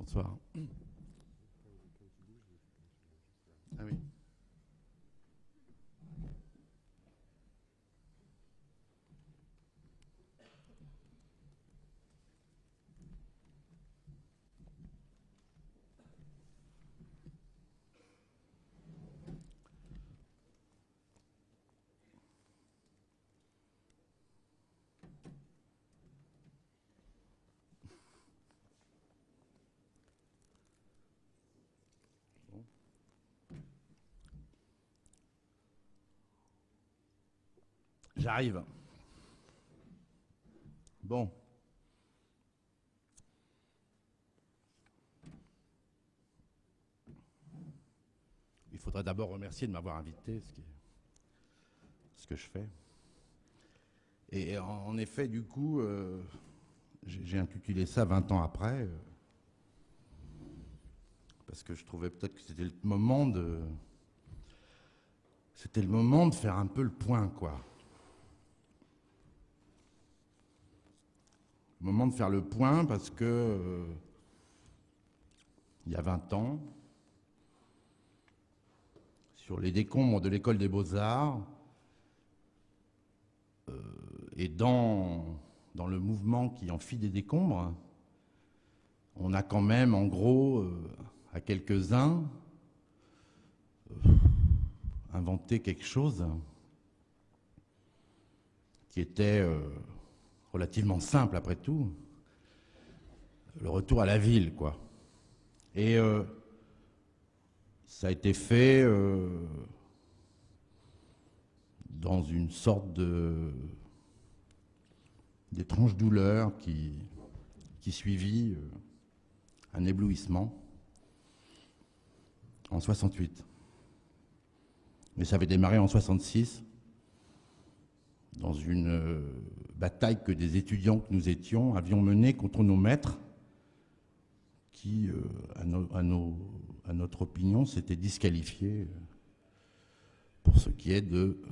Bonsoir. Ah oui. J'arrive. Bon. Il faudrait d'abord remercier de m'avoir invité, ce que je fais. Et en effet, du coup, j'ai intitulé ça 20 ans après, parce que je trouvais peut-être que c'était le moment de faire un peu le point, quoi. Le moment de faire le point parce que il y a 20 ans, sur les décombres de l'école des Beaux-Arts, et dans le mouvement qui en fit des décombres, on a quand même, en gros, à quelques-uns, inventé quelque chose qui était relativement simple après tout, le retour à la ville, quoi. Et ça a été fait dans une sorte d'étrange douleur qui suivit un éblouissement en 68. Mais ça avait démarré en 66, dans une bataille que des étudiants que nous étions avions menée contre nos maîtres, qui, à notre opinion, s'étaient disqualifiés pour ce qui est de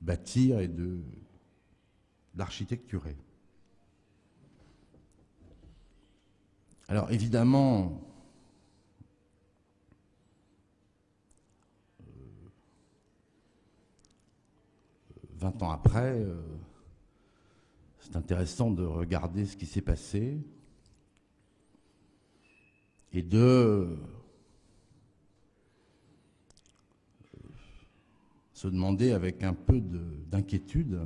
bâtir et d'architecturer. Alors évidemment, 20 ans après, c'est intéressant de regarder ce qui s'est passé et de se demander avec un peu d'inquiétude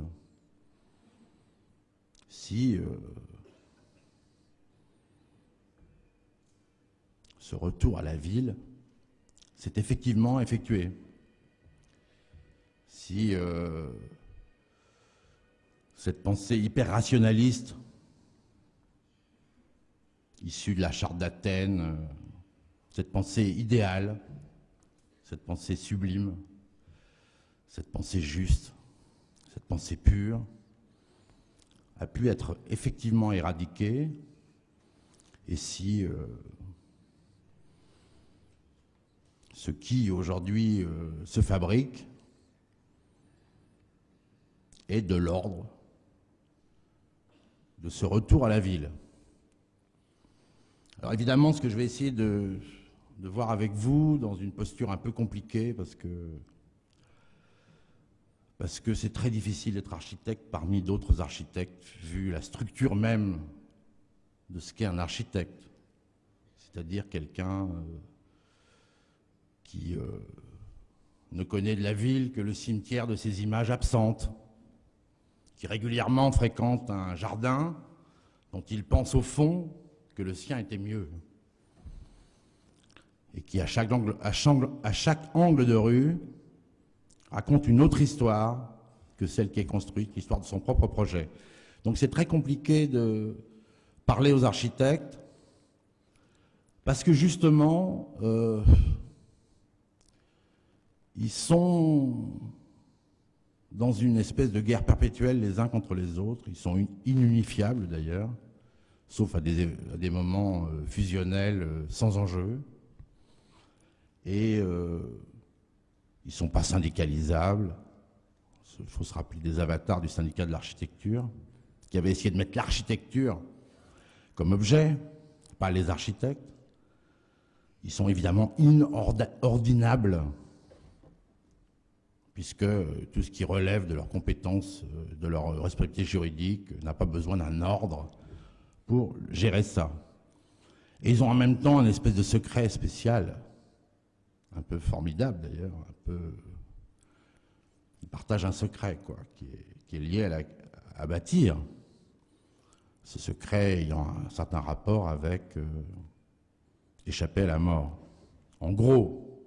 si ce retour à la ville s'est effectivement effectué. Si cette pensée hyper rationaliste issue de la charte d'Athènes, cette pensée idéale, cette pensée sublime, cette pensée juste, cette pensée pure, a pu être effectivement éradiquée, et si ce qui aujourd'hui se fabrique est de l'ordre de ce retour à la ville. Alors évidemment, ce que je vais essayer de voir avec vous, dans une posture un peu compliquée, parce que c'est très difficile d'être architecte parmi d'autres architectes, vu la structure même de ce qu'est un architecte, c'est-à-dire quelqu'un qui ne connaît de la ville que le cimetière de ses images absentes, qui régulièrement fréquente un jardin dont il pense au fond que le sien était mieux, et qui, à chaque angle de rue, raconte une autre histoire que celle qui est construite, l'histoire de son propre projet. Donc c'est très compliqué de parler aux architectes, parce que justement, ils sont dans une espèce de guerre perpétuelle les uns contre les autres. Ils sont inunifiables d'ailleurs, sauf à des moments fusionnels sans enjeu. Et ils ne sont pas syndicalisables. Il faut se rappeler des avatars du syndicat de l'architecture, qui avait essayé de mettre l'architecture comme objet, pas les architectes. Ils sont évidemment inordinables, puisque tout ce qui relève de leurs compétences, de leur responsabilité juridique, n'a pas besoin d'un ordre pour gérer ça. Et ils ont en même temps un espèce de secret spécial, un peu formidable d'ailleurs, un peu... Ils partagent un secret, quoi, qui est lié à bâtir. Ce secret ayant un certain rapport avec échapper à la mort. En gros,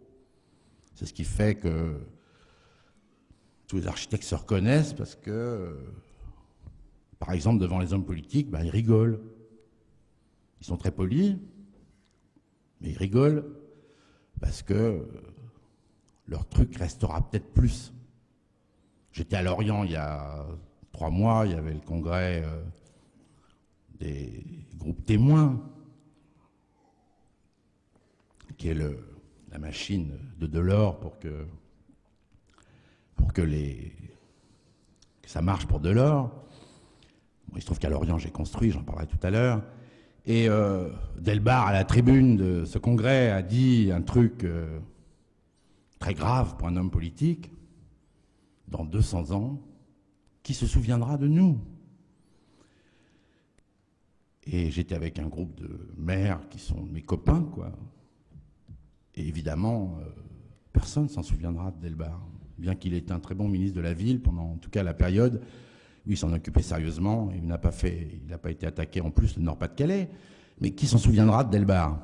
c'est ce qui fait que tous les architectes se reconnaissent parce que, par exemple, devant les hommes politiques, ben, ils rigolent. Ils sont très polis, mais ils rigolent parce que leur truc restera peut-être plus. J'étais à Lorient il y a 3 mois, il y avait le congrès des groupes témoins, qui est la machine de Delors pour que ça marche pour Delors. Bon, il se trouve qu'à Lorient, j'ai construit, j'en parlerai tout à l'heure. Et Delbar, à la tribune de ce congrès, a dit un truc très grave pour un homme politique. Dans 200 ans, qui se souviendra de nous? Et j'étais avec un groupe de maires qui sont mes copains, quoi. Et évidemment, personne ne s'en souviendra de Delbar, bien qu'il ait un très bon ministre de la ville pendant, en tout cas, la période où il s'en occupait sérieusement. Il n'a pas été attaqué en plus le Nord-Pas-de-Calais. Mais qui s'en souviendra de Delbar?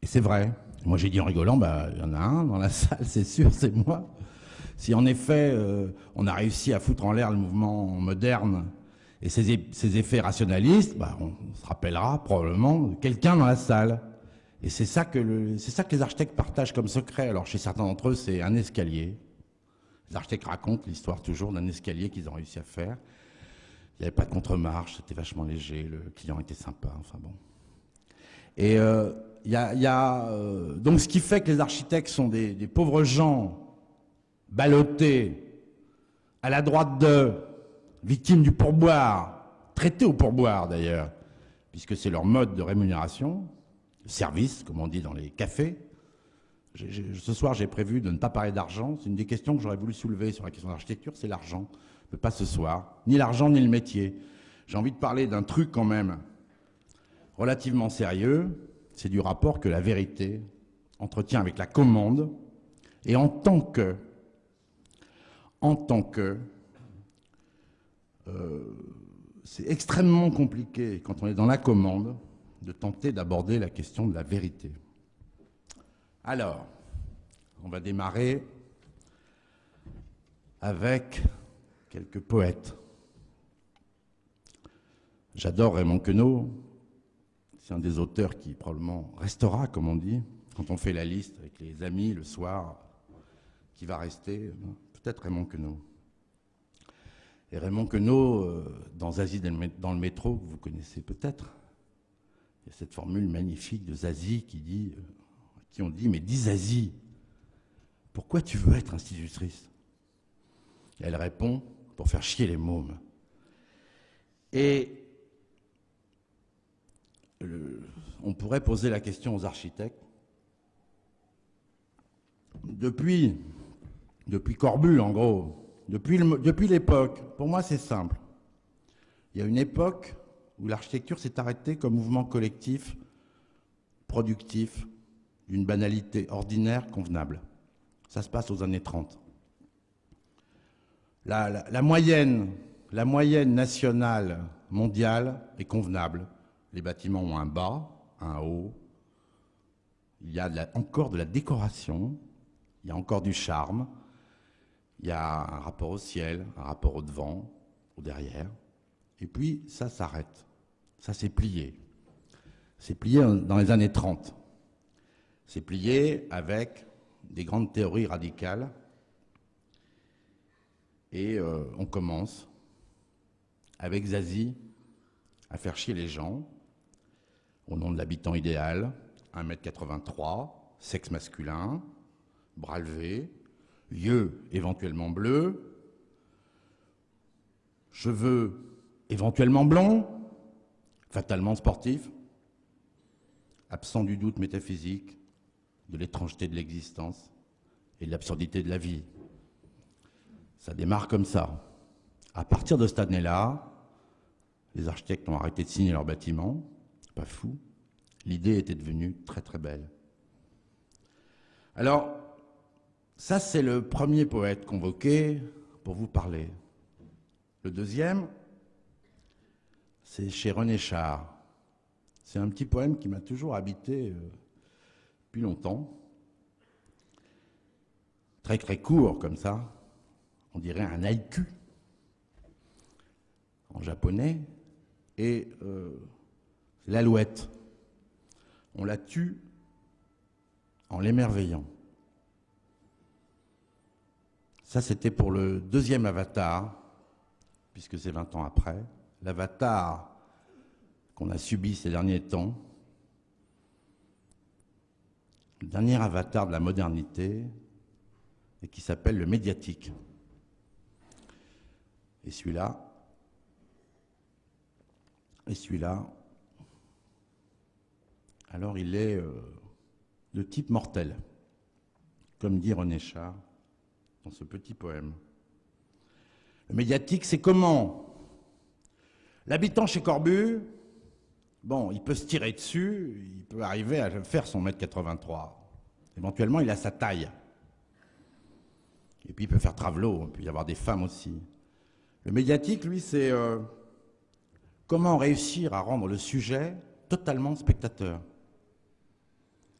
Et c'est vrai. Moi, j'ai dit en rigolant, bah, il y en a un dans la salle, c'est sûr, c'est moi. Si en effet, on a réussi à foutre en l'air le mouvement moderne et ses effets rationalistes, bah, on se rappellera probablement de quelqu'un dans la salle. Et c'est ça que les architectes partagent comme secret. Alors chez certains d'entre eux, c'est un escalier. Les architectes racontent l'histoire toujours d'un escalier qu'ils ont réussi à faire. Il n'y avait pas de contre-marche, c'était vachement léger, le client était sympa, enfin bon. Et donc ce qui fait que les architectes sont des pauvres gens ballottés, à la droite d'eux, victimes du pourboire, traités au pourboire d'ailleurs, puisque c'est leur mode de rémunération, service, comme on dit dans les cafés. Ce soir, j'ai prévu de ne pas parler d'argent. C'est une des questions que j'aurais voulu soulever sur la question de l'architecture, c'est l'argent. Mais pas ce soir. Ni l'argent, ni le métier. J'ai envie de parler d'un truc quand même relativement sérieux. C'est du rapport que la vérité entretient avec la commande. Et en tant que, c'est extrêmement compliqué quand on est dans la commande de tenter d'aborder la question de la vérité. Alors, on va démarrer avec quelques poètes. J'adore Raymond Queneau. C'est un des auteurs qui probablement restera, comme on dit, quand on fait la liste avec les amis le soir, qui va rester, peut-être Raymond Queneau. Et Raymond Queneau, dans Zazie dans le métro, que vous connaissez peut-être, il y a cette formule magnifique de Zazie qui on dit, mais dis Zazie, pourquoi tu veux être institutrice? Et elle répond, pour faire chier les mômes. Et on pourrait poser la question aux architectes. Depuis Corbu, en gros, depuis l'époque, pour moi c'est simple. Il y a une époque où l'architecture s'est arrêtée comme mouvement collectif, productif, d'une banalité ordinaire, convenable. Ça se passe aux années 30. La moyenne nationale, mondiale, est convenable. Les bâtiments ont un bas, un haut. Il y a encore de la décoration, il y a encore du charme. Il y a un rapport au ciel, un rapport au devant, au derrière. Et puis, ça s'arrête. Ça s'est plié. C'est plié dans les années 30. C'est plié avec des grandes théories radicales. Et on commence, avec Zazie, à faire chier les gens, au nom de l'habitant idéal, 1,83 m, sexe masculin, bras levés, yeux éventuellement bleus, cheveux éventuellement blonds, fatalement sportifs, absent du doute métaphysique, de l'étrangeté de l'existence et de l'absurdité de la vie. Ça démarre comme ça. À partir de cette année-là, les architectes ont arrêté de signer leurs bâtiments, pas fou. L'idée était devenue très très belle. Alors, ça c'est le premier poète convoqué pour vous parler. Le deuxième, c'est chez René Char. C'est un petit poème qui m'a toujours habité depuis longtemps. Très très court comme ça, on dirait un haïku en japonais. Et l'alouette, on la tue en l'émerveillant. Ça, c'était pour le deuxième avatar, puisque c'est 20 ans après. L'avatar qu'on a subi ces derniers temps, le dernier avatar de la modernité, et qui s'appelle le médiatique. Et celui-là, alors il est de type mortel, comme dit René Char dans ce petit poème. Le médiatique, c'est comment l'habitant chez Corbu, bon, il peut se tirer dessus, il peut arriver à faire son 1,83 m. Éventuellement, il a sa taille. Et puis, il peut faire travelot, il peut y avoir des femmes aussi. Le médiatique, lui, c'est comment réussir à rendre le sujet totalement spectateur,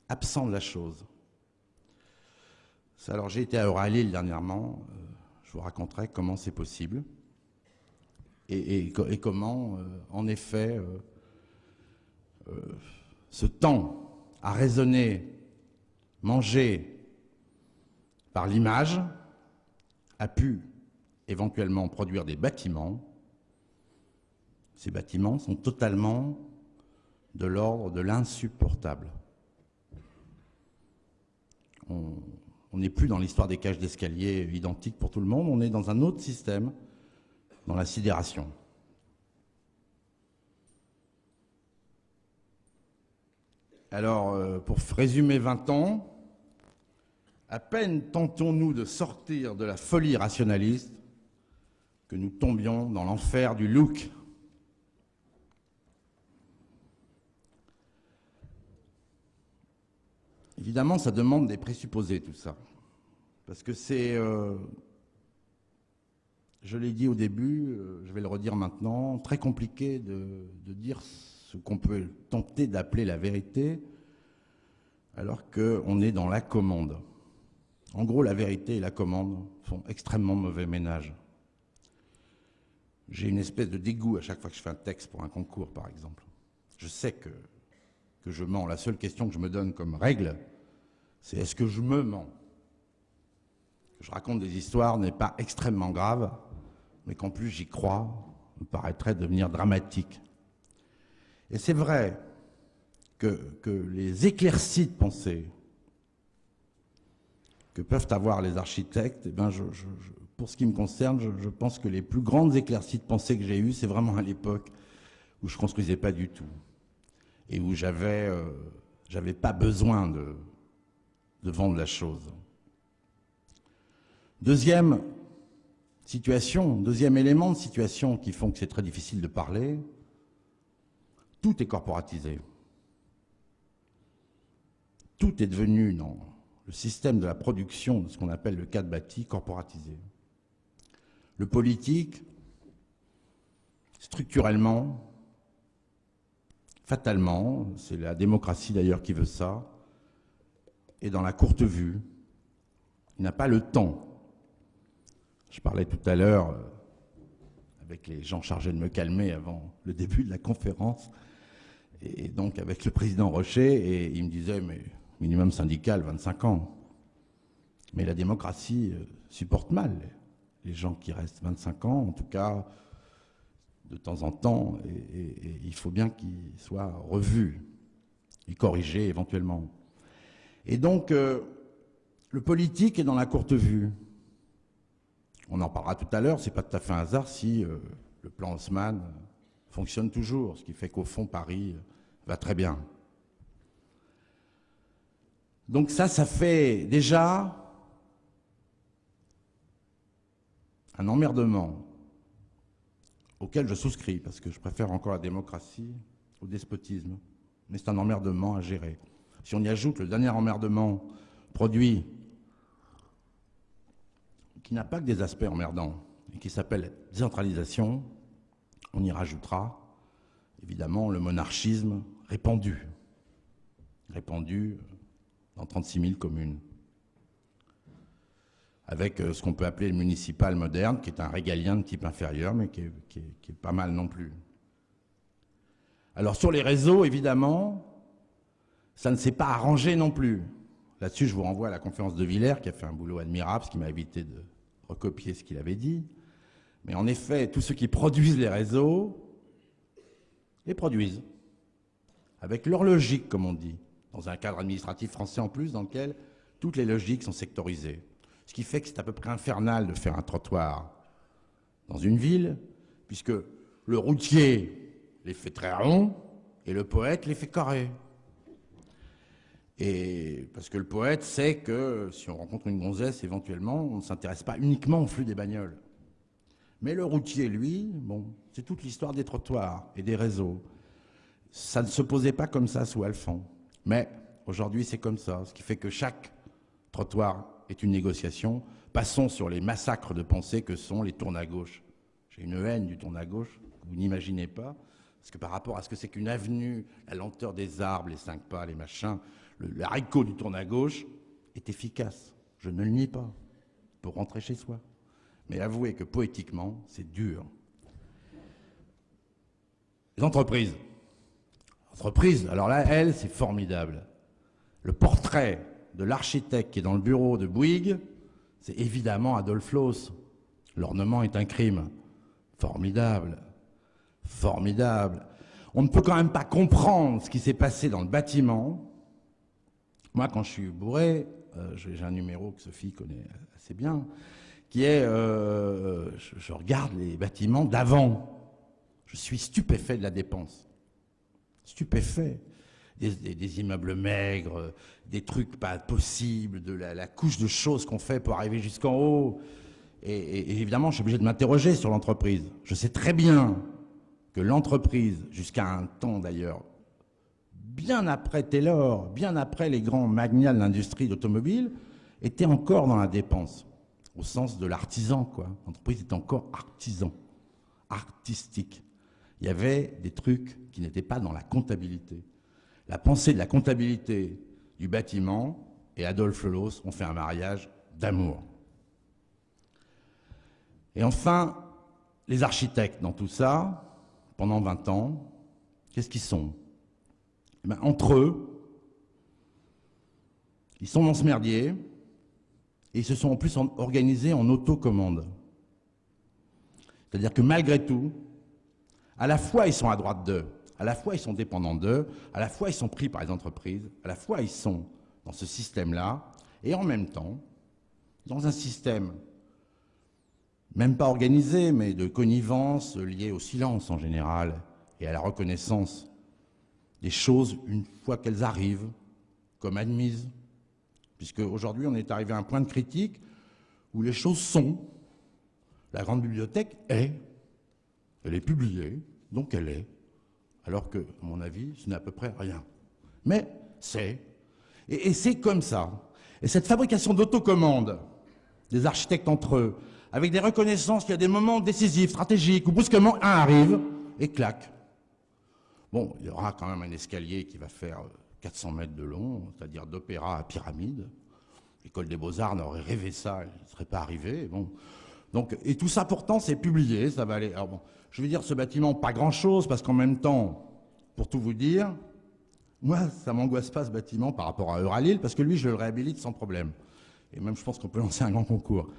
absent de la chose. Alors, j'ai été à Euralille dernièrement, je vous raconterai comment c'est possible et comment, en effet, ce temps à raisonner, manger par l'image a pu éventuellement produire des bâtiments. Ces bâtiments sont totalement de l'ordre de l'insupportable. On n'est plus dans l'histoire des cages d'escalier identiques pour tout le monde, on est dans un autre système, dans la sidération. Alors, pour résumer 20 ans, à peine tentons-nous de sortir de la folie rationaliste que nous tombions dans l'enfer du look. Évidemment, ça demande des présupposés, tout ça. Parce que c'est, je l'ai dit au début, je vais le redire maintenant, très compliqué de dire ce qu'on peut tenter d'appeler la vérité, alors qu'on est dans la commande. En gros, la vérité et la commande font extrêmement mauvais ménage. J'ai une espèce de dégoût à chaque fois que je fais un texte pour un concours, par exemple. Je sais que je mens. La seule question que je me donne comme règle, c'est est-ce que je me mens? Que je raconte des histoires n'est pas extrêmement grave, mais qu'en plus j'y crois, me paraîtrait devenir dramatique. Et c'est vrai que les éclaircies de pensée que peuvent avoir les architectes, eh bien pour ce qui me concerne, je pense que les plus grandes éclaircies de pensée que j'ai eues, c'est vraiment à l'époque où je ne construisais pas du tout et où j'avais pas besoin de vendre la chose. Deuxième élément de situation qui font que c'est très difficile de parler, tout est corporatisé. Tout est devenu, dans le système de la production de ce qu'on appelle le cadre bâti, corporatisé. Le politique, structurellement, fatalement, c'est la démocratie d'ailleurs qui veut ça, et dans la courte vue, il n'a pas le temps. Je parlais tout à l'heure avec les gens chargés de me calmer avant le début de la conférence, et donc avec le président Rocher, et il me disait, mais minimum syndical, 25 ans. Mais la démocratie supporte mal les gens qui restent 25 ans, en tout cas, de temps en temps, et il faut bien qu'ils soient revus et corrigés éventuellement. Et donc, le politique est dans la courte vue. On en parlera tout à l'heure, c'est pas tout à fait un hasard si le plan Haussmann fonctionne toujours, ce qui fait qu'au fond, Paris va très bien. Donc ça fait déjà un emmerdement auquel je souscris, parce que je préfère encore la démocratie au despotisme. Mais c'est un emmerdement à gérer. Si on y ajoute le dernier emmerdement produit, qui n'a pas que des aspects emmerdants, et qui s'appelle décentralisation, on y rajoutera évidemment le monarchisme répandu dans 36 000 communes, avec ce qu'on peut appeler le municipal moderne, qui est un régalien de type inférieur, mais qui est pas mal non plus. Alors sur les réseaux, évidemment, ça ne s'est pas arrangé non plus. Là-dessus, je vous renvoie à la conférence de Villers, qui a fait un boulot admirable, ce qui m'a évité de recopier ce qu'il avait dit. Mais en effet, tous ceux qui produisent les réseaux les produisent, avec leur logique, comme on dit, dans un cadre administratif français en plus, dans lequel toutes les logiques sont sectorisées. Ce qui fait que c'est à peu près infernal de faire un trottoir dans une ville, puisque le routier les fait très ronds et le poète les fait carrés. Et parce que le poète sait que si on rencontre une gonzesse, éventuellement, on ne s'intéresse pas uniquement au flux des bagnoles. Mais le routier, lui, bon, c'est toute l'histoire des trottoirs et des réseaux. Ça ne se posait pas comme ça sous Alphand. Mais aujourd'hui, c'est comme ça. Ce qui fait que chaque trottoir est une négociation. Passons sur les massacres de pensée que sont les tournes à gauche. J'ai une haine du tourne à gauche que vous n'imaginez pas. Parce que par rapport à ce que c'est qu'une avenue, la lenteur des arbres, les 5 pas, les machins, le haricot du tourne à gauche est efficace. Je ne le nie pas. Pour rentrer chez soi. Mais avouez que poétiquement, c'est dur. Les entreprises. Entreprises, alors là, elles, c'est formidable. Le portrait de l'architecte qui est dans le bureau de Bouygues, c'est évidemment Adolphe Loos. L'ornement est un crime. Formidable. Formidable. On ne peut quand même pas comprendre ce qui s'est passé dans le bâtiment. Moi, quand je suis bourré, j'ai un numéro que Sophie connaît assez bien, qui est, je regarde les bâtiments d'avant. Je suis stupéfait de la dépense. Stupéfait. Des immeubles maigres, des trucs pas possibles, de la couche de choses qu'on fait pour arriver jusqu'en haut. Et évidemment, je suis obligé de m'interroger sur l'entreprise. Je sais très bien que l'entreprise, jusqu'à un temps d'ailleurs, bien après Taylor, bien après les grands magnats de l'industrie d'automobile, était encore dans la dépense. Au sens de l'artisan, quoi. L'entreprise est encore artisan, artistique. Il y avait des trucs qui n'étaient pas dans la comptabilité. La pensée de la comptabilité du bâtiment et Adolphe Loos ont fait un mariage d'amour. Et enfin, les architectes dans tout ça, pendant 20 ans, qu'est-ce qu'ils sont ? Eh bien, entre eux, ils sont dans ce merdier, et ils se sont en plus organisés en autocommande. C'est-à-dire que malgré tout, à la fois ils sont à droite d'eux, à la fois ils sont dépendants d'eux, à la fois ils sont pris par les entreprises, à la fois ils sont dans ce système-là, et en même temps, dans un système même pas organisé, mais de connivence liée au silence en général, et à la reconnaissance des choses une fois qu'elles arrivent, comme admises. Puisque aujourd'hui, on est arrivé à un point de critique où les choses sont. La grande bibliothèque est. Elle est publiée, donc elle est. Alors que, à mon avis, ce n'est à peu près rien. Mais c'est. Et c'est comme ça. Et cette fabrication d'autocommande des architectes entre eux, avec des reconnaissances qu'il y a des moments décisifs, stratégiques, où brusquement un arrive et claque. Bon, il y aura quand même un escalier qui va faire 400 mètres de long, c'est-à-dire d'opéra à pyramide. L'École des Beaux-Arts n'aurait rêvé ça, il ne serait pas arrivé. Bon. Donc, et tout ça, pourtant, c'est publié, ça va aller. Alors bon, je vais dire, ce bâtiment, pas grand-chose, parce qu'en même temps, pour tout vous dire, moi, ça ne m'angoisse pas, ce bâtiment, par rapport à Euralil, parce que lui, je le réhabilite sans problème. Et même, je pense qu'on peut lancer un grand concours.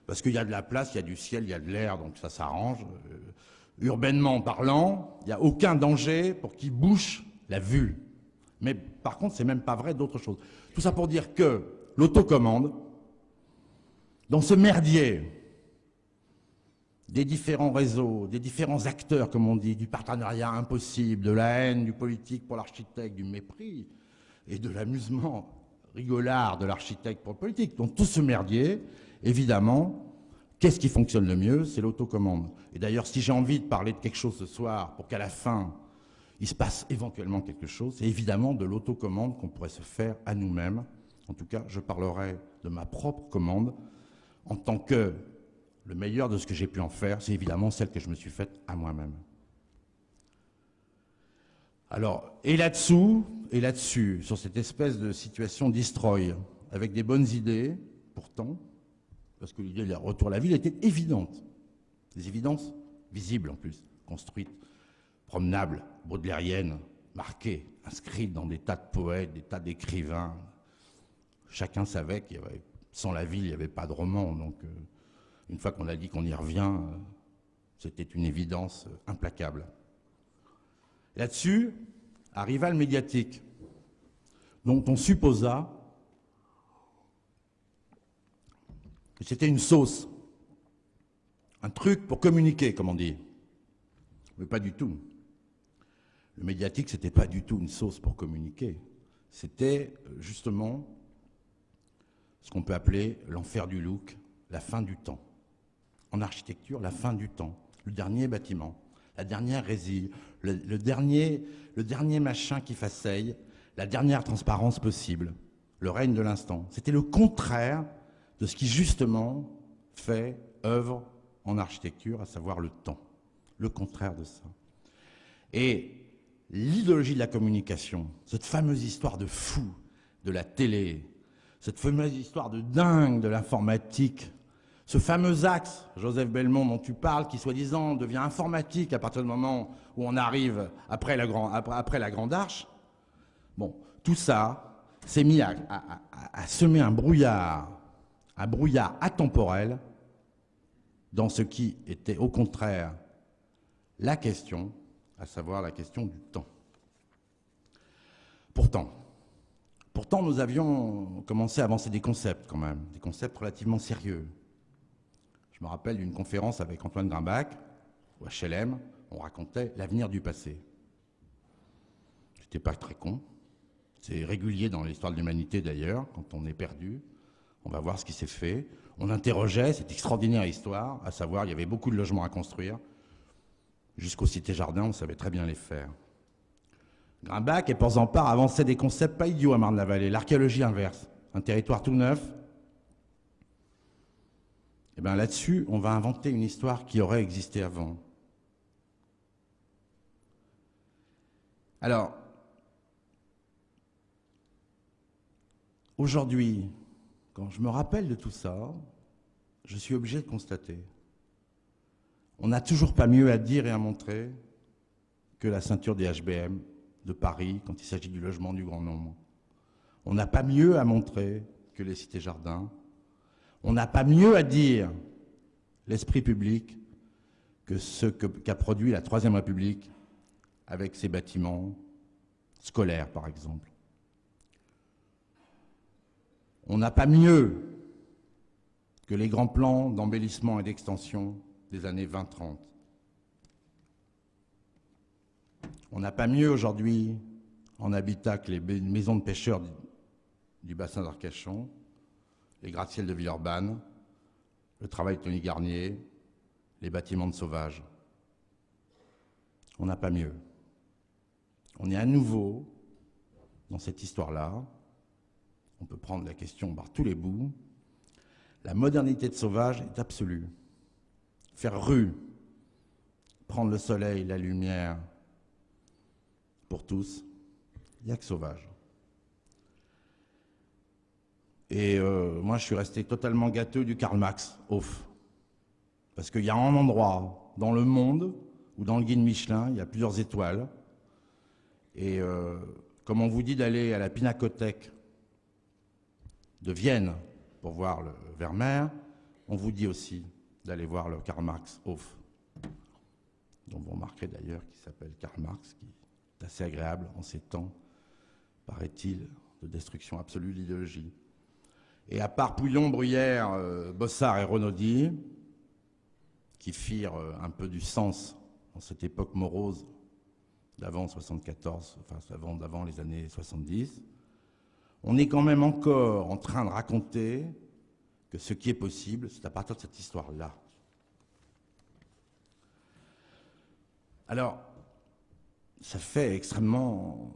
Parce qu'il y a de la place, il y a du ciel, il y a de l'air, donc ça s'arrange. Urbainement parlant, il n'y a aucun danger pour qu'il bouche la vue. Mais par contre, c'est même pas vrai d'autre chose. Tout ça pour dire que l'autocommande, dans ce merdier des différents réseaux, des différents acteurs, comme on dit, du partenariat impossible, de la haine, du politique pour l'architecte, du mépris et de l'amusement rigolard de l'architecte pour le politique. Donc tout ce merdier, évidemment, qu'est-ce qui fonctionne le mieux? C'est l'autocommande. Et d'ailleurs, si j'ai envie de parler de quelque chose ce soir, pour qu'à la fin, il se passe éventuellement quelque chose, c'est évidemment de l'autocommande qu'on pourrait se faire à nous-mêmes. En tout cas, je parlerai de ma propre commande en tant que le meilleur de ce que j'ai pu en faire, c'est évidemment celle que je me suis faite à moi-même. Alors, et là-dessus, sur cette espèce de situation destroy, avec des bonnes idées, pourtant, parce que l'idée de retour à la ville était évidente. Des évidences visibles en plus, construites, promenables, baudelairiennes, marquées, inscrites dans des tas de poètes, des tas d'écrivains. Chacun savait qu'il y avait, sans la ville, il n'y avait pas de roman. Donc, une fois qu'on a dit qu'on y revient, c'était une évidence implacable. Là-dessus, arriva le médiatique, dont on supposa que c'était une sauce, un truc pour communiquer, comme on dit. Mais pas du tout. Le médiatique, c'était pas du tout une sauce pour communiquer. C'était justement ce qu'on peut appeler l'enfer du look, la fin du temps. En architecture, la fin du temps, le dernier bâtiment, la dernière résille, le dernier machin qui faceille, la dernière transparence possible, le règne de l'instant. C'était le contraire de ce qui justement fait œuvre en architecture, à savoir le temps. Le contraire de ça. Et l'idéologie de la communication, cette fameuse histoire de fou de la télé, cette fameuse histoire de dingue de l'informatique, ce fameux axe, Joseph Belmont, dont tu parles, qui soi-disant devient informatique à partir du moment où on arrive après la Grande Arche, bon, tout ça s'est mis à semer un brouillard atemporel dans ce qui était au contraire la question, à savoir la question du temps. Pourtant, nous avions commencé à avancer des concepts quand même, des concepts relativement sérieux. Je me rappelle d'une conférence avec Antoine Grimbach, au HLM, on racontait l'avenir du passé. C'était pas très con. C'est régulier dans l'histoire de l'humanité d'ailleurs, quand on est perdu. On va voir ce qui s'est fait. On interrogeait cette extraordinaire histoire, à savoir, il y avait beaucoup de logements à construire. Jusqu'aux cités-jardins, on savait très bien les faire. Grimbach et Porzampar avançaient des concepts pas idiots à Marne-la-Vallée. L'archéologie inverse, un territoire tout neuf. Et bien là-dessus, on va inventer une histoire qui aurait existé avant. Alors, aujourd'hui, quand je me rappelle de tout ça, je suis obligé de constater, on n'a toujours pas mieux à dire et à montrer que la ceinture des HBM de Paris quand il s'agit du logement du grand nombre. On n'a pas mieux à montrer que les cités-jardins. On n'a pas mieux à dire l'esprit public que ce qu'a produit la Troisième République avec ses bâtiments scolaires, par exemple. On n'a pas mieux que les grands plans d'embellissement et d'extension des années 20-30. On n'a pas mieux aujourd'hui en habitat que les maisons de pêcheurs du bassin d'Arcachon, les gratte-ciels de Villeurbanne, le travail de Tony Garnier, les bâtiments de Sauvage. On n'a pas mieux. On est à nouveau dans cette histoire-là. On peut prendre la question par tous les bouts. La modernité de Sauvage est absolue. Faire rue, prendre le soleil, la lumière, pour tous, il n'y a que Sauvage. Et moi, je suis resté totalement gâteux du Karl Marx, ouf. Parce qu'il y a un endroit dans le monde où dans le guide Michelin, il y a plusieurs étoiles. Et comme on vous dit d'aller à la Pinakothèque de Vienne pour voir le Vermeer, on vous dit aussi d'aller voir le Karl Marx Hof, dont vous remarquerez d'ailleurs qu'il s'appelle Karl Marx, qui est assez agréable en ces temps, paraît-il, de destruction absolue de l'idéologie. Et à part Pouillon, Bruyère, Bossard et Renaudie, qui firent un peu du sens dans cette époque morose d'avant 74, enfin d'avant les années 70, on est quand même encore en train de raconter que ce qui est possible, c'est à partir de cette histoire-là. Alors, ça fait extrêmement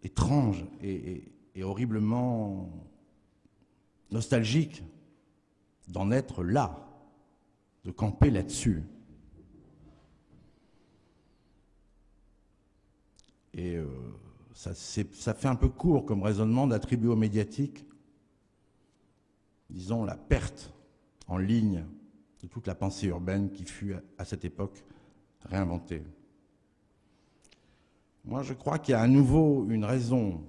étrange et horriblement nostalgique d'en être là, de camper là-dessus. Et ça fait un peu court comme raisonnement d'attribuer aux médiatiques, disons, la perte en ligne de toute la pensée urbaine qui fut à cette époque réinventée. Moi, je crois qu'il y a à nouveau une raison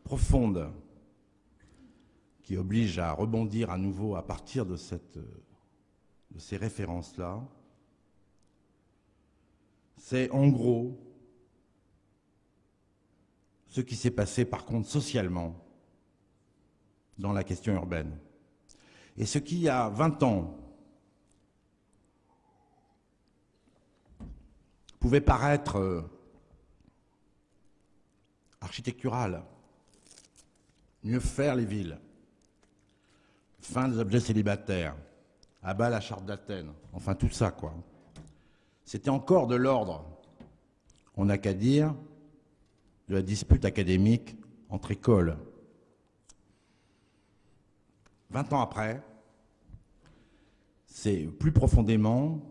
profonde qui oblige à rebondir à nouveau à partir de ces références-là. C'est en gros ce qui s'est passé par contre socialement dans la question urbaine. Et ce qui, il y a 20 ans, pouvait paraître architectural, mieux faire les villes, fin des objets célibataires, à bas la charte d'Athènes, enfin tout ça quoi. C'était encore de l'ordre, on n'a qu'à dire, de la dispute académique entre écoles. 20 ans après, c'est plus profondément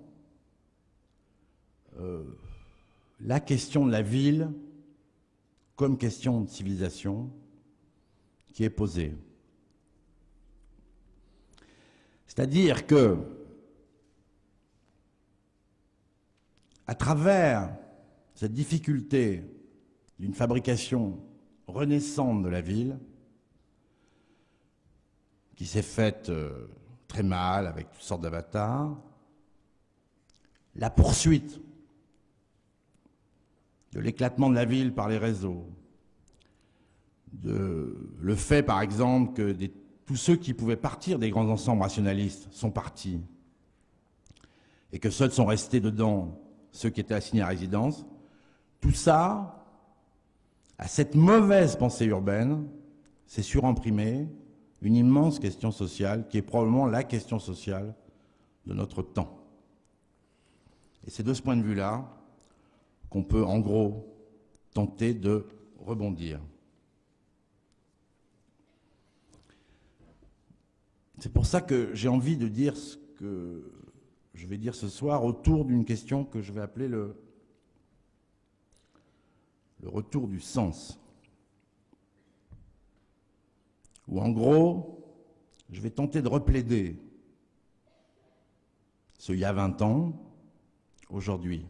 la question de la ville comme question de civilisation qui est posée. C'est-à-dire que, à travers cette difficulté d'une fabrication renaissante de la ville, qui s'est faite très mal avec toutes sortes d'avatars, la poursuite de l'éclatement de la ville par les réseaux, le fait par exemple que tous ceux qui pouvaient partir des grands ensembles rationalistes sont partis et que seuls sont restés dedans ceux qui étaient assignés à résidence, tout ça, à cette mauvaise pensée urbaine, s'est surimprimé une immense question sociale qui est probablement la question sociale de notre temps. Et c'est de ce point de vue-là qu'on peut en gros tenter de rebondir. C'est pour ça que j'ai envie de dire ce que je vais dire ce soir autour d'une question que je vais appeler le retour du sens. Où en gros, je vais tenter de replaider ce il y a 20 ans, aujourd'hui.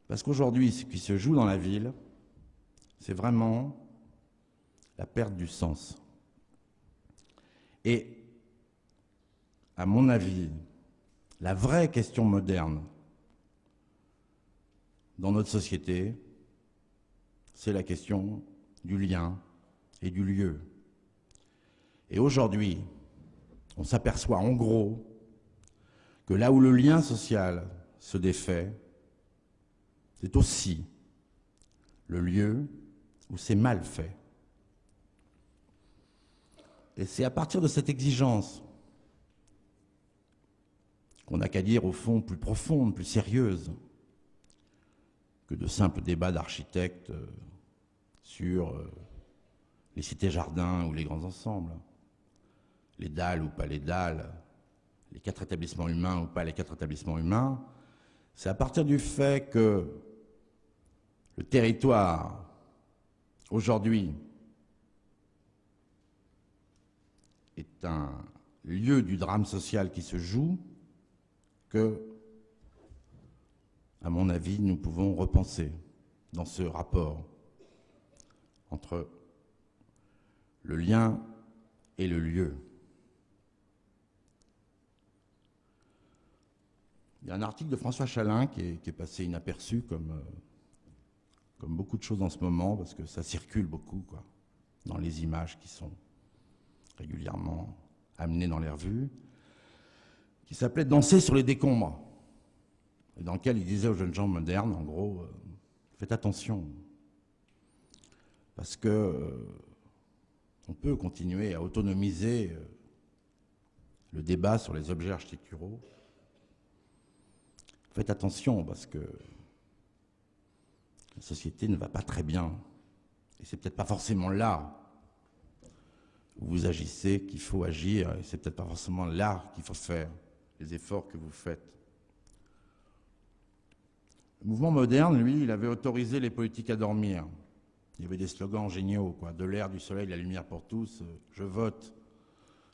Parce qu'aujourd'hui, ce qui se joue dans la ville, c'est vraiment la perte du sens. Et, à mon avis, la vraie question moderne dans notre société, c'est la question du lien et du lieu. Et aujourd'hui, on s'aperçoit en gros que là où le lien social se défait, c'est aussi le lieu où c'est mal fait. Et c'est à partir de cette exigence qu'on n'a qu'à dire au fond plus profonde, plus sérieuse, que de simples débats d'architectes sur les cités-jardins ou les grands ensembles, les dalles ou pas les dalles, les 4 établissements humains ou pas les 4 établissements humains. C'est à partir du fait que le territoire, aujourd'hui, est un lieu du drame social qui se joue que, à mon avis, nous pouvons repenser dans ce rapport entre le lien et le lieu. Il y a un article de François Chalin qui est passé inaperçu comme beaucoup de choses en ce moment, parce que ça circule beaucoup, quoi, dans les images qui sont régulièrement amenées dans les revues, qui s'appelait « Danser sur les décombres », et dans lequel il disait aux jeunes gens modernes, en gros, faites attention, parce que on peut continuer à autonomiser le débat sur les objets architecturaux. Faites attention, parce que la société ne va pas très bien. Et c'est peut-être pas forcément là où vous agissez qu'il faut agir, et c'est peut-être pas forcément là qu'il faut faire les efforts que vous faites. Le mouvement moderne, lui, il avait autorisé les politiques à dormir. Il y avait des slogans géniaux, quoi. De l'air, du soleil, de la lumière pour tous, je vote.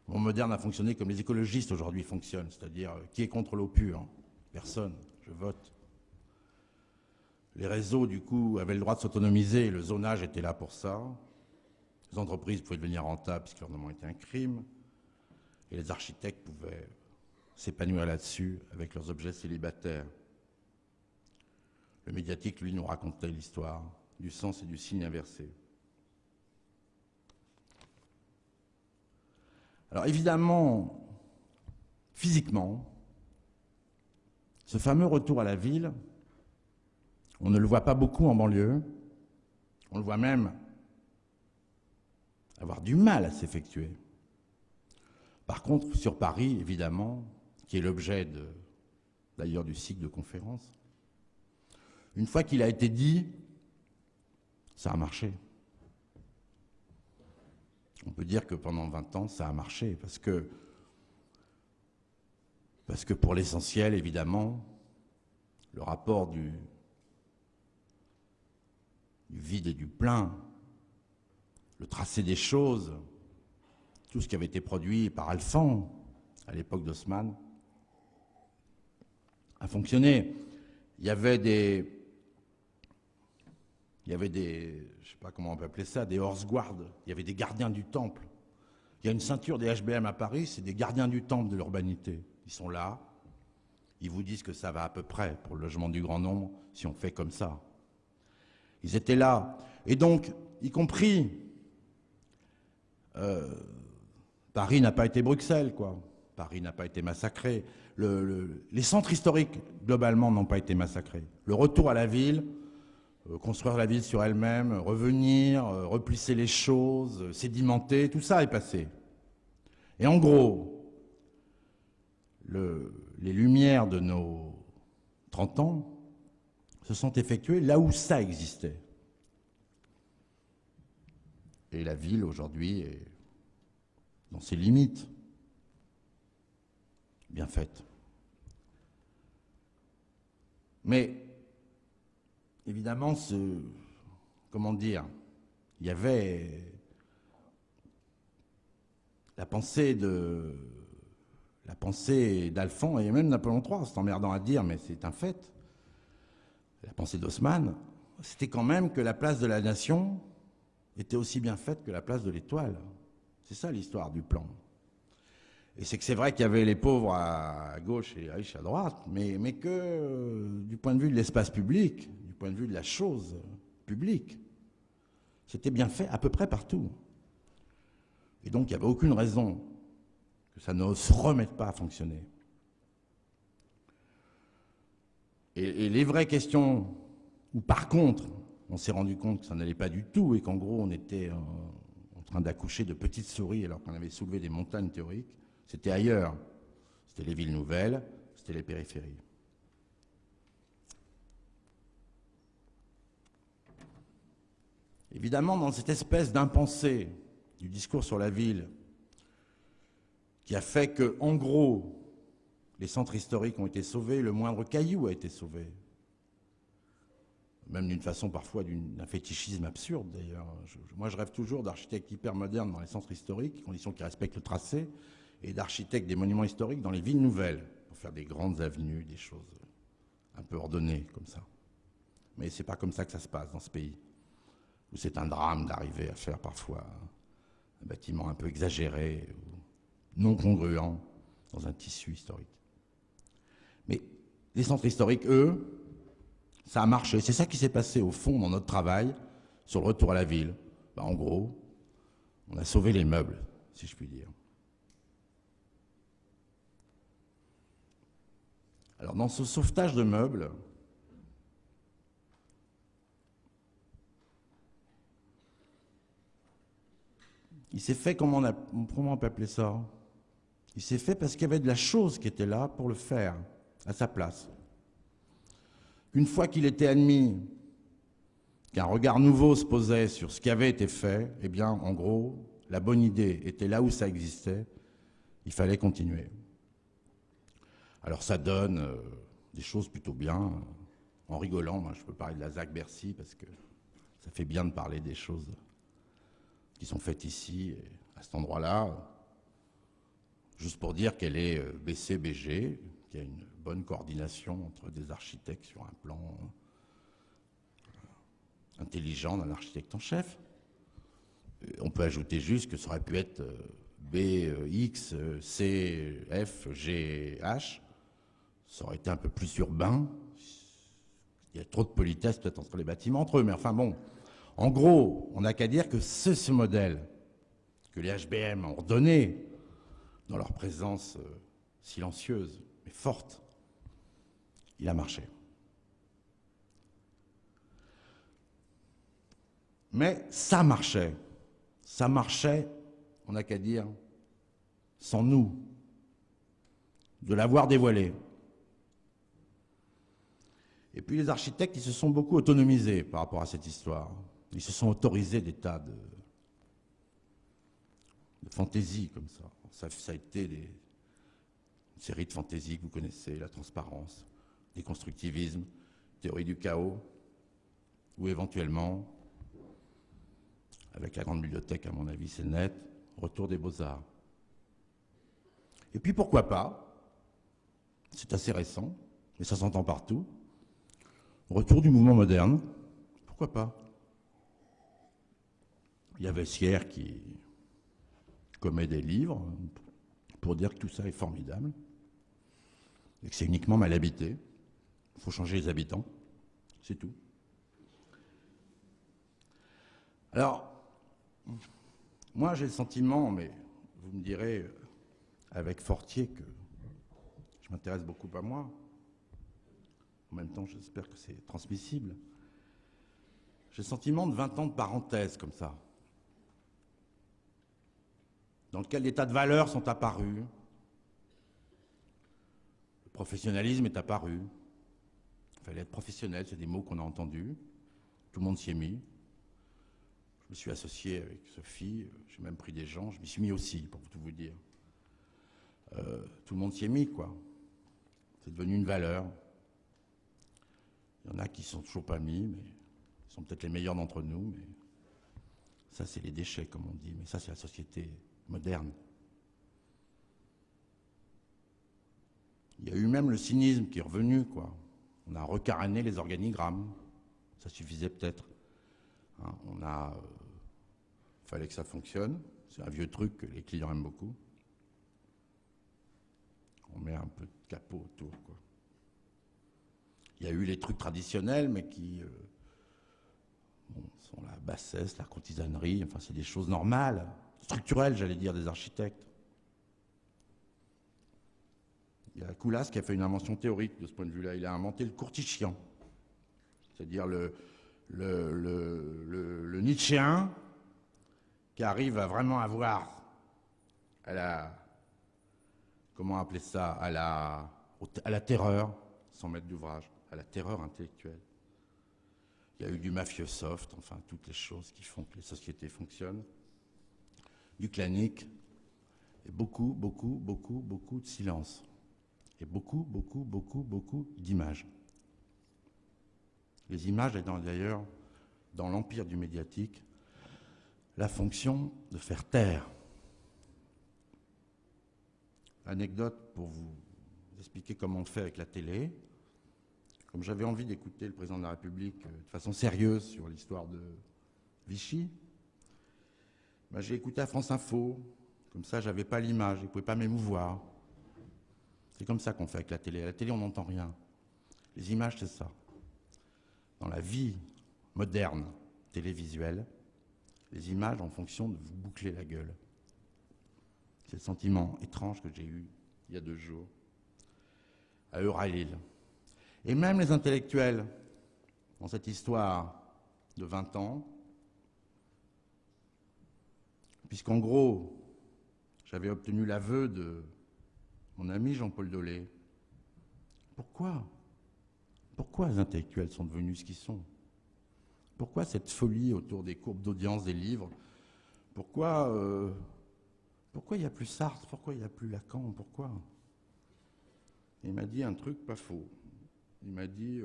Le mouvement moderne a fonctionné comme les écologistes aujourd'hui fonctionnent, c'est-à-dire qui est contre l'eau pure? Personne, je vote. Les réseaux, du coup, avaient le droit de s'autonomiser, le zonage était là pour ça. Les entreprises pouvaient devenir rentables puisque leur rendement était un crime. Et les architectes pouvaient s'épanouir là-dessus avec leurs objets célibataires. Le médiatique, lui, nous racontait l'histoire du sens et du signe inversé. Alors évidemment, physiquement, ce fameux retour à la ville, on ne le voit pas beaucoup en banlieue, on le voit même avoir du mal à s'effectuer. Par contre, sur Paris, évidemment, qui est l'objet d'ailleurs du cycle de conférences, une fois qu'il a été dit, ça a marché. On peut dire que pendant 20 ans, ça a marché, parce que pour l'essentiel, évidemment, le rapport du vide et du plein, le tracé des choses, tout ce qui avait été produit par Alphand à l'époque d'Haussmann, a fonctionné. Il y avait des, je ne sais pas comment on peut appeler ça, des horse guards, il y avait des gardiens du temple. Il y a une ceinture des HBM à Paris, c'est des gardiens du temple de l'urbanité. Ils sont là, ils vous disent que ça va à peu près pour le logement du grand nombre si on fait comme ça. Ils étaient là. Et donc, y compris, Paris n'a pas été Bruxelles, quoi. Paris n'a pas été massacré. Les centres historiques, globalement, n'ont pas été massacrés. Le retour à la ville, construire la ville sur elle-même, revenir, replisser les choses, sédimenter, tout ça est passé. Et en gros, les lumières de nos 30 ans se sont effectuées là où ça existait. Et la ville, aujourd'hui, est dans ses limites, bien faite. Mais, évidemment, comment dire, il y avait la pensée d'Alphand et même Napoléon III, c'est emmerdant à dire, mais c'est un fait. La pensée d'Haussmann, c'était quand même que la place de la nation était aussi bien faite que la place de l'étoile. C'est ça l'histoire du plan. Et c'est que c'est vrai qu'il y avait les pauvres à gauche et les riches à droite, mais que du point de vue de l'espace public, du point de vue de la chose publique, c'était bien fait à peu près partout. Et donc il n'y avait aucune raison que ça ne se remette pas à fonctionner. Et les vraies questions où par contre on s'est rendu compte que ça n'allait pas du tout et qu'en gros on était en train d'accoucher de petites souris alors qu'on avait soulevé des montagnes théoriques, c'était ailleurs. C'était les villes nouvelles, c'était les périphéries. Évidemment, dans cette espèce d'impensé du discours sur la ville, qui a fait que, en gros, les centres historiques ont été sauvés, le moindre caillou a été sauvé. Même d'une façon parfois d'un fétichisme absurde d'ailleurs. Moi je rêve toujours d'architectes hyper modernes dans les centres historiques, conditions qui respectent le tracé, et d'architectes des monuments historiques dans les villes nouvelles, pour faire des grandes avenues, des choses un peu ordonnées comme ça. Mais c'est pas comme ça que ça se passe dans ce pays, où c'est un drame d'arriver à faire parfois un bâtiment un peu exagéré, ou non congruent dans un tissu historique. Mais les centres historiques, eux, ça a marché. C'est ça qui s'est passé au fond dans notre travail sur le retour à la ville. En gros, on a sauvé les meubles, si je puis dire. Alors dans ce sauvetage de meubles, il s'est fait, comment on peut appeler ça? Il s'est fait parce qu'il y avait de la chose qui était là pour le faire, à sa place. Une fois qu'il était admis qu'un regard nouveau se posait sur ce qui avait été fait, eh bien, en gros, la bonne idée était là où ça existait, il fallait continuer. Alors ça donne des choses plutôt bien. En rigolant, moi je peux parler de la ZAC Bercy parce que ça fait bien de parler des choses qui sont faites ici, et à cet endroit-là. Juste pour dire qu'elle est BCBG, qu'il y a une bonne coordination entre des architectes sur un plan intelligent d'un architecte en chef. On peut ajouter juste que ça aurait pu être B, X, C, F, G, H. Ça aurait été un peu plus urbain. Il y a trop de politesse peut-être entre les bâtiments entre eux, mais enfin bon. En gros, on n'a qu'à dire que ce modèle que les HBM ont donné dans leur présence silencieuse mais forte, il a marché. Mais ça marchait, on n'a qu'à dire, sans nous, de l'avoir dévoilé. Et puis les architectes, ils se sont beaucoup autonomisés par rapport à cette histoire. Ils se sont autorisés des tas de fantaisies comme ça. Ça a été une série de fantaisies que vous connaissez, la transparence, déconstructivisme, théorie du chaos, ou éventuellement, avec la grande bibliothèque, à mon avis, c'est net, retour des beaux-arts. Et puis pourquoi pas, c'est assez récent, mais ça s'entend partout, retour du mouvement moderne, pourquoi pas? Il y a Vessière qui commet des livres pour dire que tout ça est formidable et que c'est uniquement mal habité. Il faut changer les habitants, c'est tout. Alors, moi j'ai le sentiment, mais vous me direz avec Fortier que je m'intéresse beaucoup à moi. En même temps, j'espère que c'est transmissible. J'ai le sentiment de 20 ans de parenthèse comme ça, dans lequel des tas de valeurs sont apparues. Le professionnalisme est apparu. Il fallait être professionnel, c'est des mots qu'on a entendus. Tout le monde s'y est mis. Je me suis associé avec Sophie, j'ai même pris des gens, je m'y suis mis aussi, pour tout vous dire. Tout le monde s'y est mis, quoi. C'est devenu une valeur. Il y en a qui ne sont toujours pas mis, mais ils sont peut-être les meilleurs d'entre nous, mais ça, c'est les déchets, comme on dit. Mais ça, c'est la société moderne. Il y a eu même le cynisme qui est revenu, quoi. On a recaréné les organigrammes. Ça suffisait peut-être. Hein, fallait que ça fonctionne. C'est un vieux truc que les clients aiment beaucoup. On met un peu de capot autour, quoi. Il y a eu les trucs traditionnels, mais qui sont la bassesse, la courtisanerie, enfin c'est des choses normales, structurelles, j'allais dire, des architectes. Il y a Coulas qui a fait une invention théorique de ce point de vue-là. Il a inventé le courtichian, c'est-à-dire le Nietzschéen qui arrive à vraiment avoir à la, comment appeler ça, à la terreur, sans maître d'ouvrage, à la terreur intellectuelle. Il y a eu du mafieux soft, enfin toutes les choses qui font que les sociétés fonctionnent, du clanique, et beaucoup de silence, et beaucoup d'images. Les images étant d'ailleurs, dans l'empire du médiatique, la fonction de faire taire. Anecdote pour vous expliquer comment on fait avec la télé. Comme j'avais envie d'écouter le président de la République de façon sérieuse sur l'histoire de Vichy, j'ai écouté à France Info. Comme ça, j'avais pas l'image, il ne pouvait pas m'émouvoir. C'est comme ça qu'on fait avec la télé. À la télé, on n'entend rien. Les images, c'est ça. Dans la vie moderne télévisuelle, les images en fonction de vous boucler la gueule. C'est le sentiment étrange que j'ai eu il y a 2 jours à Euralil. Et même les intellectuels, dans cette histoire de 20 ans, puisqu'en gros, j'avais obtenu l'aveu de mon ami Jean-Paul Dolé. Pourquoi les intellectuels sont devenus ce qu'ils sont? Pourquoi cette folie autour des courbes d'audience des livres? Pourquoi il n'y a plus Sartre? Pourquoi il n'y a plus Lacan? Pourquoi? Et il m'a dit un truc pas faux. Il m'a dit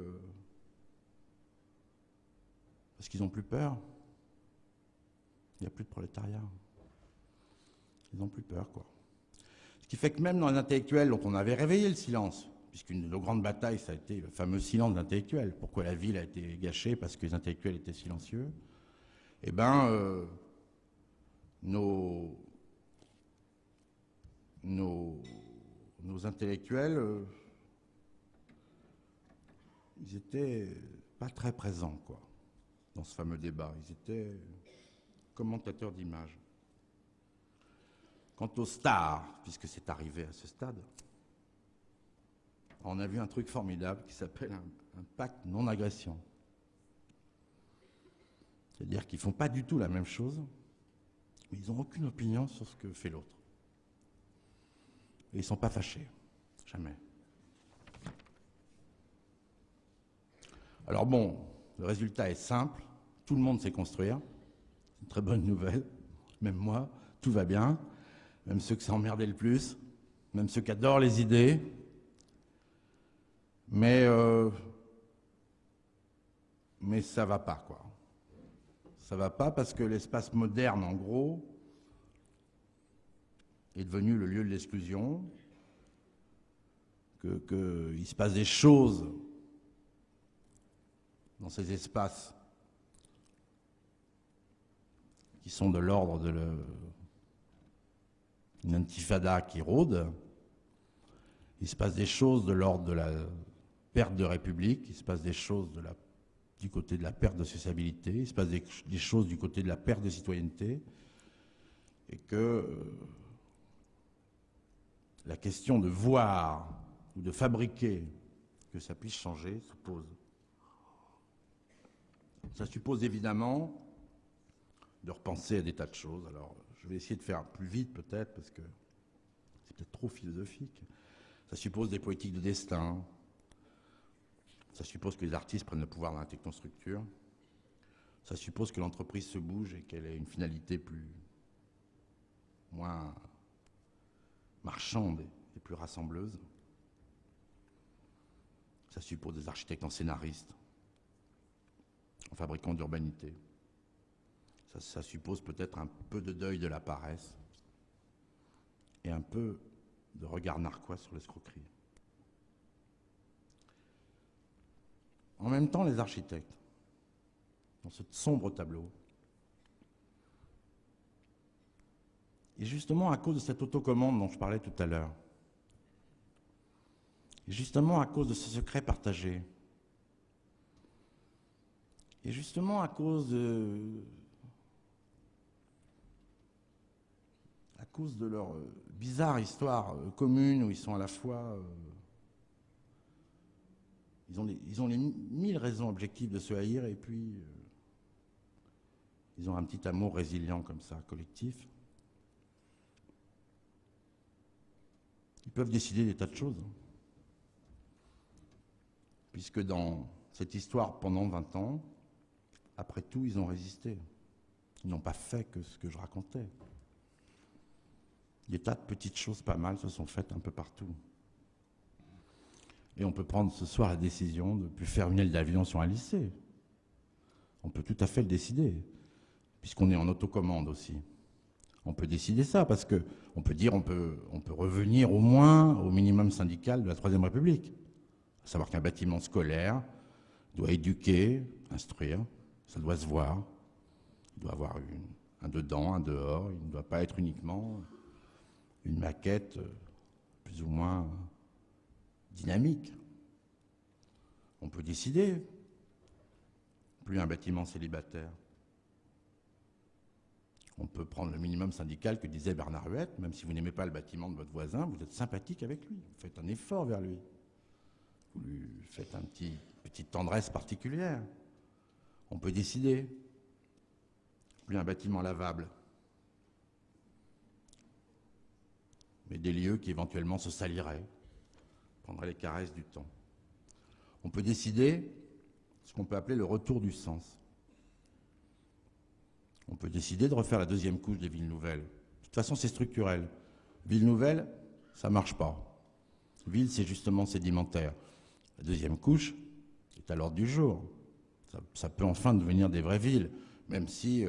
parce qu'ils n'ont plus peur. Il n'y a plus de prolétariat. Ils n'ont plus peur, quoi. Ce qui fait que même dans les intellectuels dont on avait réveillé le silence, puisqu'une de nos grandes batailles, ça a été le fameux silence d'intellectuels. Pourquoi la ville a été gâchée? Parce que les intellectuels étaient silencieux. Eh bien, nos intellectuels, ils étaient pas très présents, quoi, dans ce fameux débat. Ils étaient commentateurs d'images. Quant aux stars, puisque c'est arrivé à ce stade, on a vu un truc formidable qui s'appelle un pacte non-agression. C'est-à-dire qu'ils ne font pas du tout la même chose, mais ils n'ont aucune opinion sur ce que fait l'autre. Et ils ne sont pas fâchés. Jamais. Alors bon, le résultat est simple. Tout le monde sait construire. C'est une très bonne nouvelle. Même moi, tout va bien. Même ceux qui s'emmerdaient le plus. Même ceux qui adorent les idées. Mais ça va pas, quoi. Ça va pas parce que l'espace moderne, en gros, est devenu le lieu de l'exclusion, qu'il se passe des choses dans ces espaces qui sont de l'ordre d'une intifada qui rôde. Il se passe des choses de l'ordre de la perte de république, il se passe des choses du côté de la perte de sociabilité, il se passe des choses du côté de la perte de citoyenneté, et que la question de voir ou de fabriquer que ça puisse changer se pose. Ça suppose évidemment de repenser à des tas de choses. Alors, je vais essayer de faire plus vite peut-être, parce que c'est peut-être trop philosophique. Ça suppose des politiques de destin. Ça suppose que les artistes prennent le pouvoir dans la technostructure. Ça suppose que l'entreprise se bouge et qu'elle ait une finalité moins marchande et plus rassembleuse. Ça suppose des architectes en scénaristes, en fabricants d'urbanité. Ça suppose peut-être un peu de deuil de la paresse et un peu de regard narquois sur l'escroquerie. En même temps, les architectes, dans ce sombre tableau, et justement à cause de cette autocommande dont je parlais tout à l'heure, et justement à cause de ce secret partagé, et justement à cause de leur bizarre histoire commune où ils sont à la fois... Ils ont les 1000 raisons objectives de se haïr et puis ils ont un petit amour résilient comme ça, collectif. Ils peuvent décider des tas de choses. Puisque dans cette histoire, pendant 20 ans, après tout, ils ont résisté. Ils n'ont pas fait que ce que je racontais. Des tas de petites choses pas mal se sont faites un peu partout. Et on peut prendre ce soir la décision de ne plus faire une aile d'avion sur un lycée. On peut tout à fait le décider, puisqu'on est en autocommande aussi. On peut décider ça, parce qu'on peut dire on peut revenir au moins au minimum syndical de la Troisième République. À savoir qu'un bâtiment scolaire doit éduquer, instruire, ça doit se voir. Il doit avoir un dedans, un dehors, il ne doit pas être uniquement une maquette plus ou moins dynamique. On peut décider. Plus un bâtiment célibataire. On peut prendre le minimum syndical que disait Bernard Huette, même si vous n'aimez pas le bâtiment de votre voisin, vous êtes sympathique avec lui, vous faites un effort vers lui. Vous lui faites une petite tendresse particulière. On peut décider. Plus un bâtiment lavable. mais des lieux qui éventuellement se saliraient, prendraient les caresses du temps. On peut décider ce qu'on peut appeler le retour du sens. On peut décider de refaire la deuxième couche des villes nouvelles. De toute façon, c'est structurel. Ville nouvelle, ça ne marche pas. Ville, c'est justement sédimentaire. La deuxième couche est à l'ordre du jour. Ça peut enfin devenir des vraies villes, même si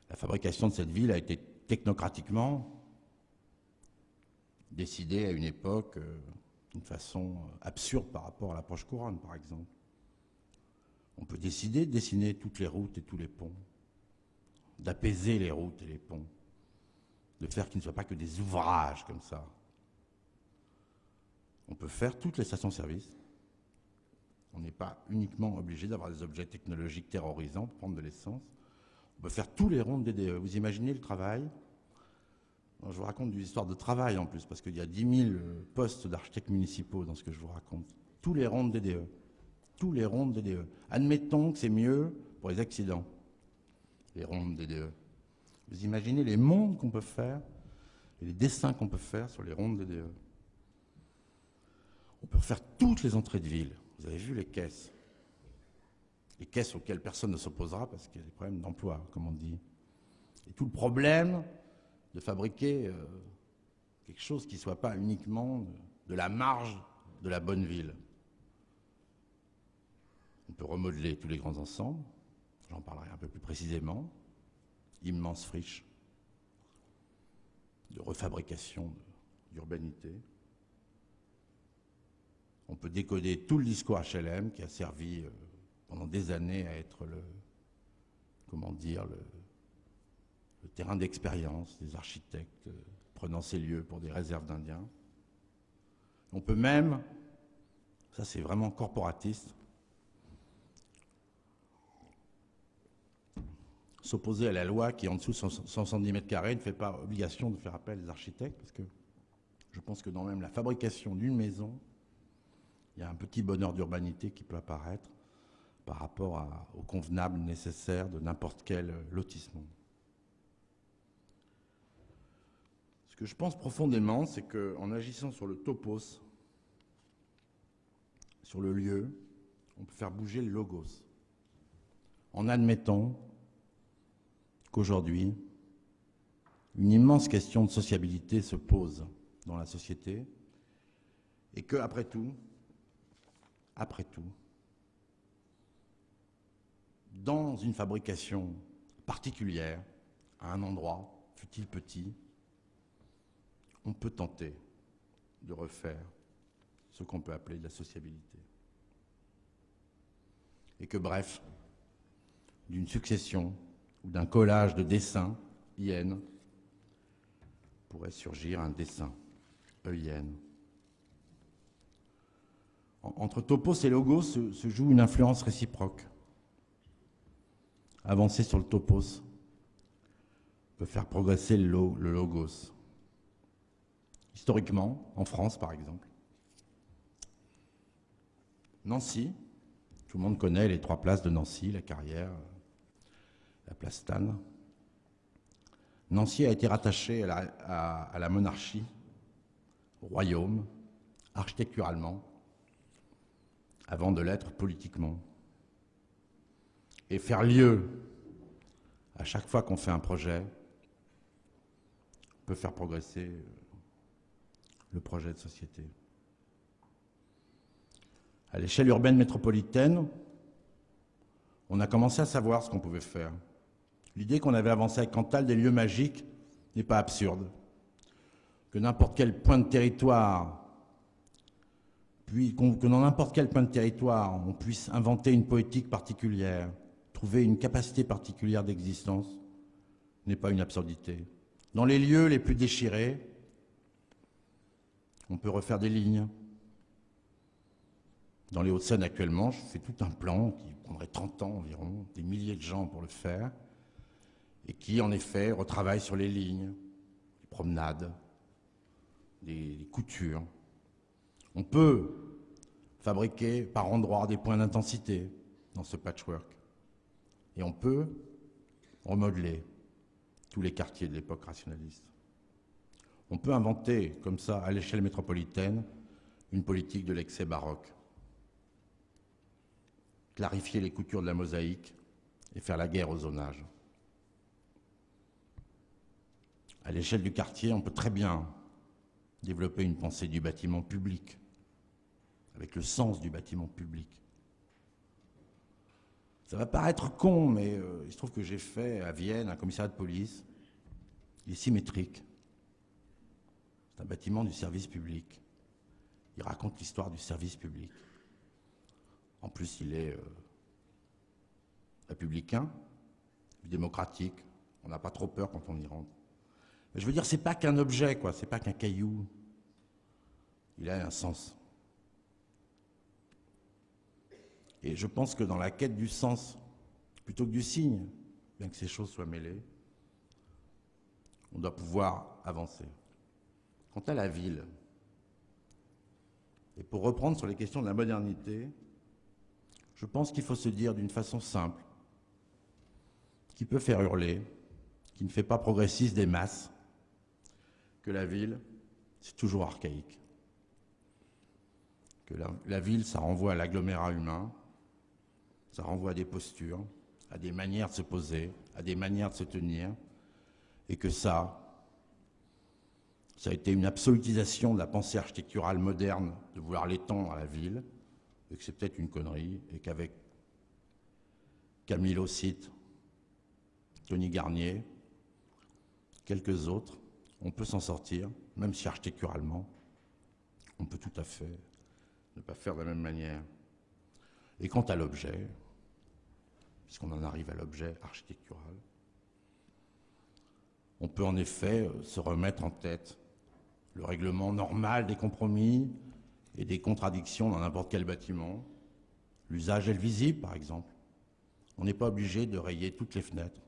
la fabrication de cette ville a été technocratiquement décidée à une époque d'une façon absurde par rapport à l'approche couronne, par exemple. On peut décider de dessiner toutes les routes et tous les ponts, d'apaiser les routes et les ponts, de faire qu'ils ne soient pas que des ouvrages comme ça. On peut faire toutes les stations-service. On n'est pas uniquement obligé d'avoir des objets technologiques terrorisants pour prendre de l'essence. On peut faire tous les ronds de DDE. Vous imaginez le travail? Je vous raconte des histoires de travail en plus, parce qu'il y a 10 000 postes d'architectes municipaux dans ce que je vous raconte. Tous les ronds de DDE. Tous les ronds de DDE. Admettons que c'est mieux pour les accidents, les ronds de DDE. Vous imaginez les mondes qu'on peut faire et les dessins qu'on peut faire sur les ronds de DDE. On peut refaire toutes les entrées de ville. Vous avez vu les caisses auxquelles personne ne s'opposera parce qu'il y a des problèmes d'emploi, comme on dit. Et tout le problème de fabriquer quelque chose qui ne soit pas uniquement de la marge de la bonne ville. On peut remodeler tous les grands ensembles, j'en parlerai un peu plus précisément, immenses friches de refabrication d'urbanité. On peut décoder tout le discours HLM qui a servi pendant des années à être le terrain d'expérience des architectes prenant ces lieux pour des réserves d'Indiens. On peut même, ça c'est vraiment corporatiste, s'opposer à la loi qui, en dessous de 170 mètres carrés, ne fait pas obligation de faire appel aux architectes, parce que je pense que dans même la fabrication d'une maison, il y a un petit bonheur d'urbanité qui peut apparaître par rapport au convenable nécessaire de n'importe quel lotissement. Ce que je pense profondément, c'est qu'en agissant sur le topos, sur le lieu, on peut faire bouger le logos. En admettant qu'aujourd'hui, une immense question de sociabilité se pose dans la société et qu'après tout, dans une fabrication particulière, à un endroit, fût-il petit, on peut tenter de refaire ce qu'on peut appeler de la sociabilité. Et que, bref, d'une succession ou d'un collage de dessins IN pourrait surgir un dessin EIN. Entre topos et logos se joue une influence réciproque. Avancer sur le topos peut faire progresser le logos. Historiquement, en France par exemple, Nancy, tout le monde connaît les 3 places de Nancy, la Carrière, la place Stan. Nancy a été rattachée à la monarchie, au royaume, architecturalement, avant de l'être politiquement. Et faire lieu, à chaque fois qu'on fait un projet, peut faire progresser le projet de société. À l'échelle urbaine métropolitaine, on a commencé à savoir ce qu'on pouvait faire. L'idée qu'on avait avancée avec Cantal des lieux magiques n'est pas absurde. Que n'importe quel point de territoire, que dans n'importe quel point de territoire, on puisse inventer une poétique particulière, trouver une capacité particulière d'existence, n'est pas une absurdité. Dans les lieux les plus déchirés, on peut refaire des lignes. Dans les Hauts-de-Seine actuellement, je fais tout un plan qui prendrait 30 ans environ, des milliers de gens pour le faire, et qui en effet retravaille sur les lignes, les promenades, les coutures. On peut fabriquer par endroits des points d'intensité dans ce patchwork. Et on peut remodeler tous les quartiers de l'époque rationaliste. On peut inventer, comme ça, à l'échelle métropolitaine, une politique de l'excès baroque. Clarifier les coutures de la mosaïque et faire la guerre au zonage. À l'échelle du quartier, on peut très bien développer une pensée du bâtiment public, avec le sens du bâtiment public. Ça va paraître con, mais il se trouve que j'ai fait à Vienne un commissariat de police. Il est symétrique. C'est un bâtiment du service public. Il raconte l'histoire du service public. En plus, il est républicain, démocratique. On n'a pas trop peur quand on y rentre. Mais je veux dire, c'est pas qu'un objet, quoi. C'est pas qu'un caillou. Il a un sens. Et je pense que dans la quête du sens, plutôt que du signe, bien que ces choses soient mêlées, on doit pouvoir avancer. Quant à la ville, et pour reprendre sur les questions de la modernité, je pense qu'il faut se dire d'une façon simple, qui peut faire hurler, qui ne fait pas progressiste des masses, que la ville, c'est toujours archaïque. Que la ville, ça renvoie à l'agglomérat humain, ça renvoie à des postures, à des manières de se poser, à des manières de se tenir, et que ça a été une absolutisation de la pensée architecturale moderne de vouloir l'étendre à la ville, et que c'est peut-être une connerie, et qu'avec Camille Laucite, Tony Garnier, quelques autres, on peut s'en sortir, même si architecturalement, on peut tout à fait ne pas faire de la même manière. Et quant à l'objet, puisqu'on en arrive à l'objet architectural, on peut en effet se remettre en tête le règlement normal des compromis et des contradictions dans n'importe quel bâtiment. L'usage est le visible, par exemple. On n'est pas obligé de rayer toutes les fenêtres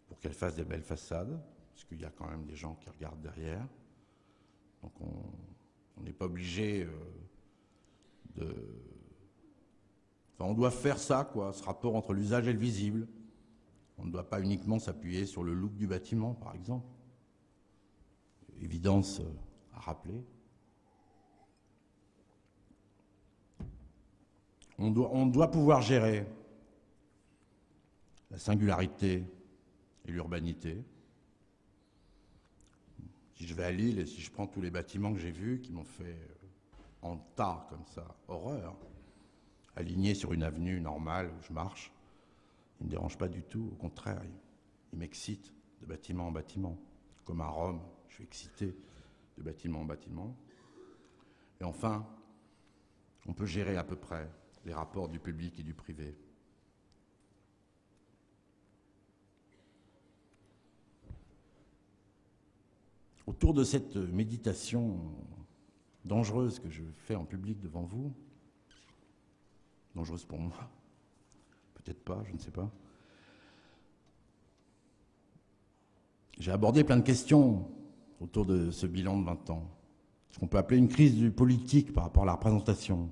pour qu'elles fassent des belles façades, parce qu'il y a quand même des gens qui regardent derrière. Donc on n'est pas obligé de... Enfin, on doit faire ça, quoi, ce rapport entre l'usage et le visible. On ne doit pas uniquement s'appuyer sur le look du bâtiment, par exemple. Évidence à rappeler. On doit pouvoir gérer la singularité et l'urbanité. Si je vais à Lille et si je prends tous les bâtiments que j'ai vus, qui m'ont fait en tas comme ça, horreur, alignés sur une avenue normale où je marche, ils ne me dérangent pas du tout, au contraire, ils m'excitent de bâtiment en bâtiment. Comme à Rome, je suis excité de bâtiment en bâtiment. Et enfin, on peut gérer à peu près les rapports du public et du privé. Autour de cette méditation dangereuse que je fais en public devant vous, dangereuse pour moi, peut-être pas, je ne sais pas, j'ai abordé plein de questions autour de ce bilan de 20 ans. Ce qu'on peut appeler une crise du politique par rapport à la représentation,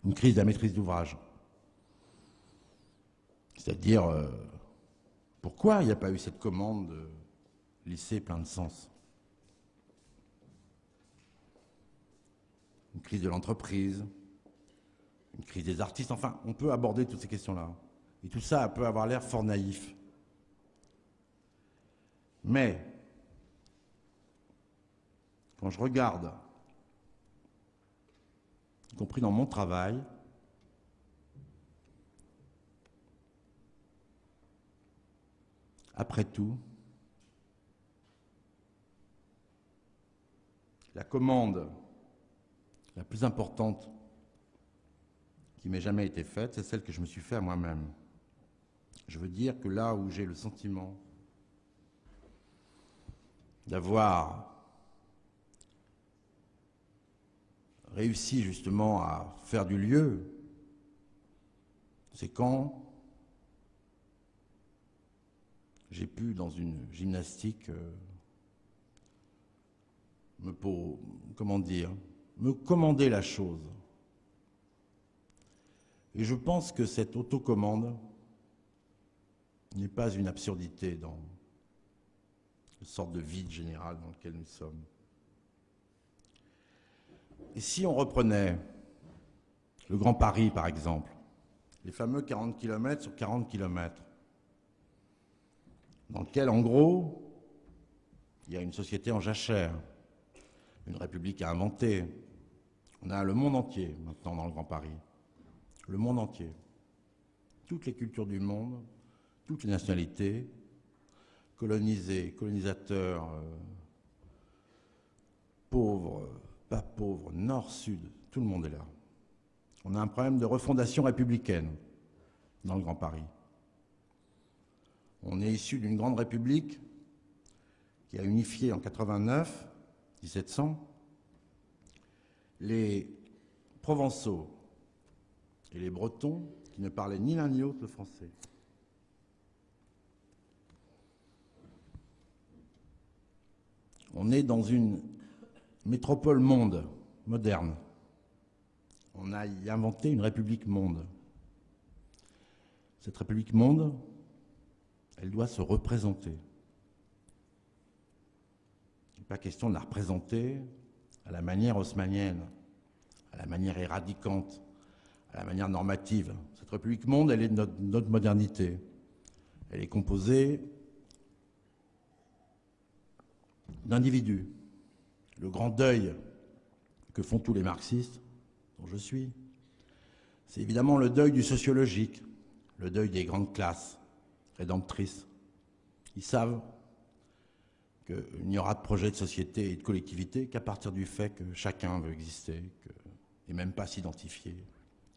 une crise de la maîtrise d'ouvrage. C'est-à-dire, pourquoi il n'y a pas eu cette commande de lycée plein de sens? Une crise de l'entreprise, une crise des artistes, enfin, on peut aborder toutes ces questions-là. Et tout ça peut avoir l'air fort naïf. Mais, quand je regarde, y compris dans mon travail, après tout, la commande la plus importante qui m'ait jamais été faite, c'est celle que je me suis faite à moi-même. Je veux dire que là où j'ai le sentiment d'avoir réussi justement à faire du lieu, c'est quand j'ai pu, dans une gymnastique, me commander la chose. Et je pense que cette autocommande n'est pas une absurdité une sorte de vide général dans lequel nous sommes. Et si on reprenait le Grand Paris, par exemple, les fameux 40 km sur 40 km, dans lequel, en gros, il y a une société en jachère, une république à inventer. On a le monde entier, maintenant, dans le Grand Paris. Le monde entier. Toutes les cultures du monde, toutes les nationalités, colonisés, colonisateurs, pauvres, pas pauvres, nord, sud, tout le monde est là. On a un problème de refondation républicaine dans le Grand Paris. On est issu d'une grande république qui a unifié en 89, 1700, les Provençaux et les Bretons qui ne parlaient ni l'un ni l'autre le français. On est dans une métropole monde, moderne. On a inventé une république monde. Cette république monde, elle doit se représenter. Il n'est pas question de la représenter à la manière haussmannienne, à la manière éradicante, à la manière normative. Cette république monde, elle est de notre modernité. Elle est composée d'individus. Le grand deuil que font tous les marxistes, dont je suis, c'est évidemment le deuil du sociologique, le deuil des grandes classes rédemptrices. Ils savent qu'il n'y aura de projet de société et de collectivité qu'à partir du fait que chacun veut exister, et même pas s'identifier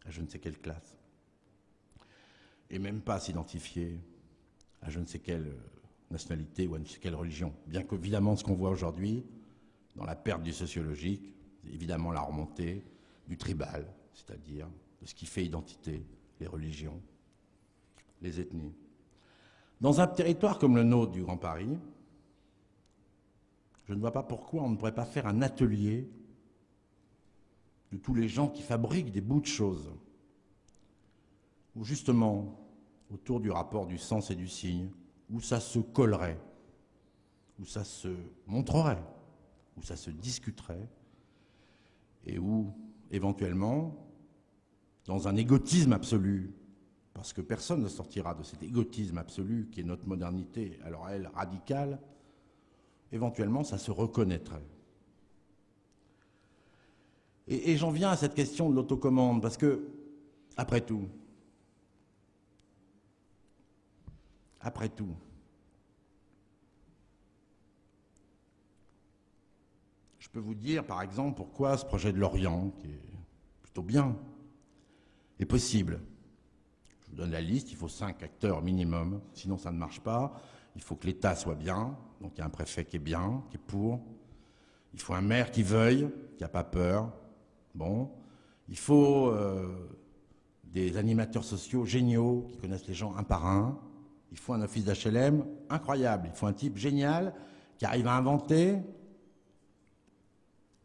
à je ne sais quelle classe, et même pas s'identifier à je ne sais quelle nationalité ou à je ne sais quelle religion. Bien qu'évidemment, ce qu'on voit aujourd'hui, dans la perte du sociologique, c'est évidemment la remontée du tribal, c'est-à-dire de ce qui fait identité, les religions, les ethnies. Dans un territoire comme le nôtre du Grand Paris, je ne vois pas pourquoi on ne pourrait pas faire un atelier de tous les gens qui fabriquent des bouts de choses, où justement, autour du rapport du sens et du signe, où ça se collerait, où ça se montrerait, où ça se discuterait, et où, éventuellement, dans un égotisme absolu, parce que personne ne sortira de cet égotisme absolu qui est notre modernité, alors elle, radicale, éventuellement, ça se reconnaîtrait. Et j'en viens à cette question de l'autocommande, parce que, après tout, je peux vous dire, par exemple, pourquoi ce projet de Lorient, qui est plutôt bien, est possible. Je vous donne la liste, il faut 5 acteurs minimum, sinon ça ne marche pas. Il faut que l'État soit bien, donc il y a un préfet qui est bien, qui est pour. Il faut un maire qui veuille, qui n'a pas peur. Bon. Il faut des animateurs sociaux géniaux, qui connaissent les gens un par un. Il faut un office d'HLM incroyable. Il faut un type génial qui arrive à inventer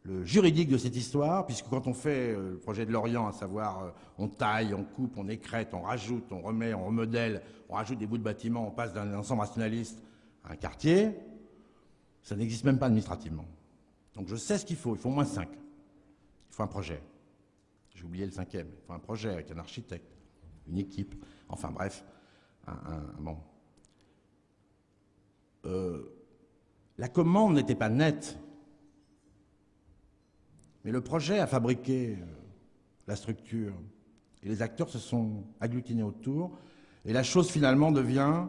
le juridique de cette histoire, puisque quand on fait le projet de Lorient, à savoir on taille, on coupe, on écrète, on rajoute, on remet, on remodèle, on rajoute des bouts de bâtiments, on passe d'un ensemble rationaliste à un quartier, ça n'existe même pas administrativement. Donc je sais ce qu'il faut au moins 5. Il faut un projet. J'ai oublié le 5e. Il faut un projet avec un architecte, une équipe, enfin bref, bon. La commande n'était pas nette. Mais le projet a fabriqué la structure et les acteurs se sont agglutinés autour et la chose finalement devient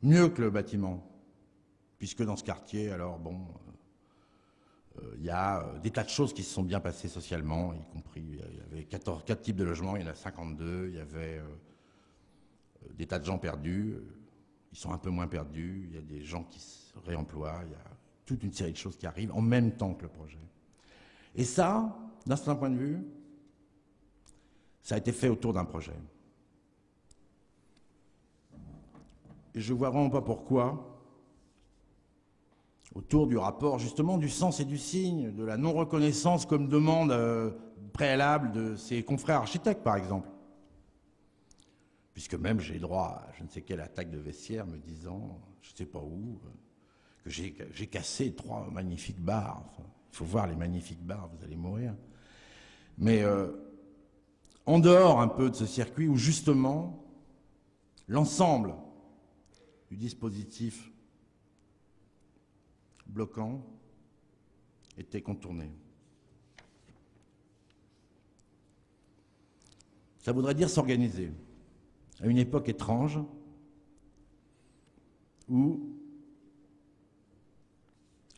mieux que le bâtiment. Puisque dans ce quartier, alors bon, il y a des tas de choses qui se sont bien passées socialement, y compris, il y avait 4 types de logements, il y en a 52, il y avait des tas de gens perdus, ils sont un peu moins perdus, il y a des gens qui se réemploient, il y a toute une série de choses qui arrivent en même temps que le projet. Et ça, d'un certain point de vue, ça a été fait autour d'un projet. Et je ne vois vraiment pas pourquoi, autour du rapport justement du sens et du signe, de la non-reconnaissance comme demande préalable de ses confrères architectes, par exemple. Puisque même j'ai droit à je ne sais quelle attaque de vestiaire me disant, je ne sais pas où, que j'ai cassé 3 magnifiques bars. Enfin, il faut voir les magnifiques bars, vous allez mourir. Mais en dehors un peu de ce circuit où justement l'ensemble du dispositif bloquant était contourné. Ça voudrait dire s'organiser à une époque étrange où,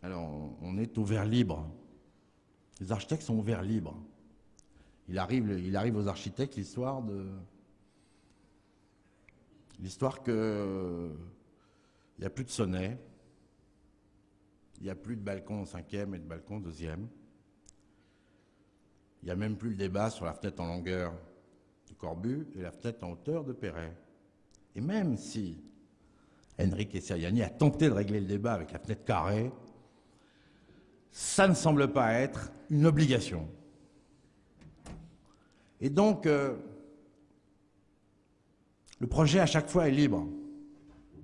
alors on est au vert libre, les architectes sont au vert libre. Il arrive aux architectes l'histoire que il n'y a plus de sonnet, il n'y a plus de balcon au 5e et de balcon au 2e. Il n'y a même plus le débat sur la fenêtre en longueur de Corbu et la fenêtre en hauteur de Perret. Et même si Enrique Seriani a tenté de régler le débat avec la fenêtre carrée, ça ne semble pas être une obligation. Et donc, le projet à chaque fois est libre,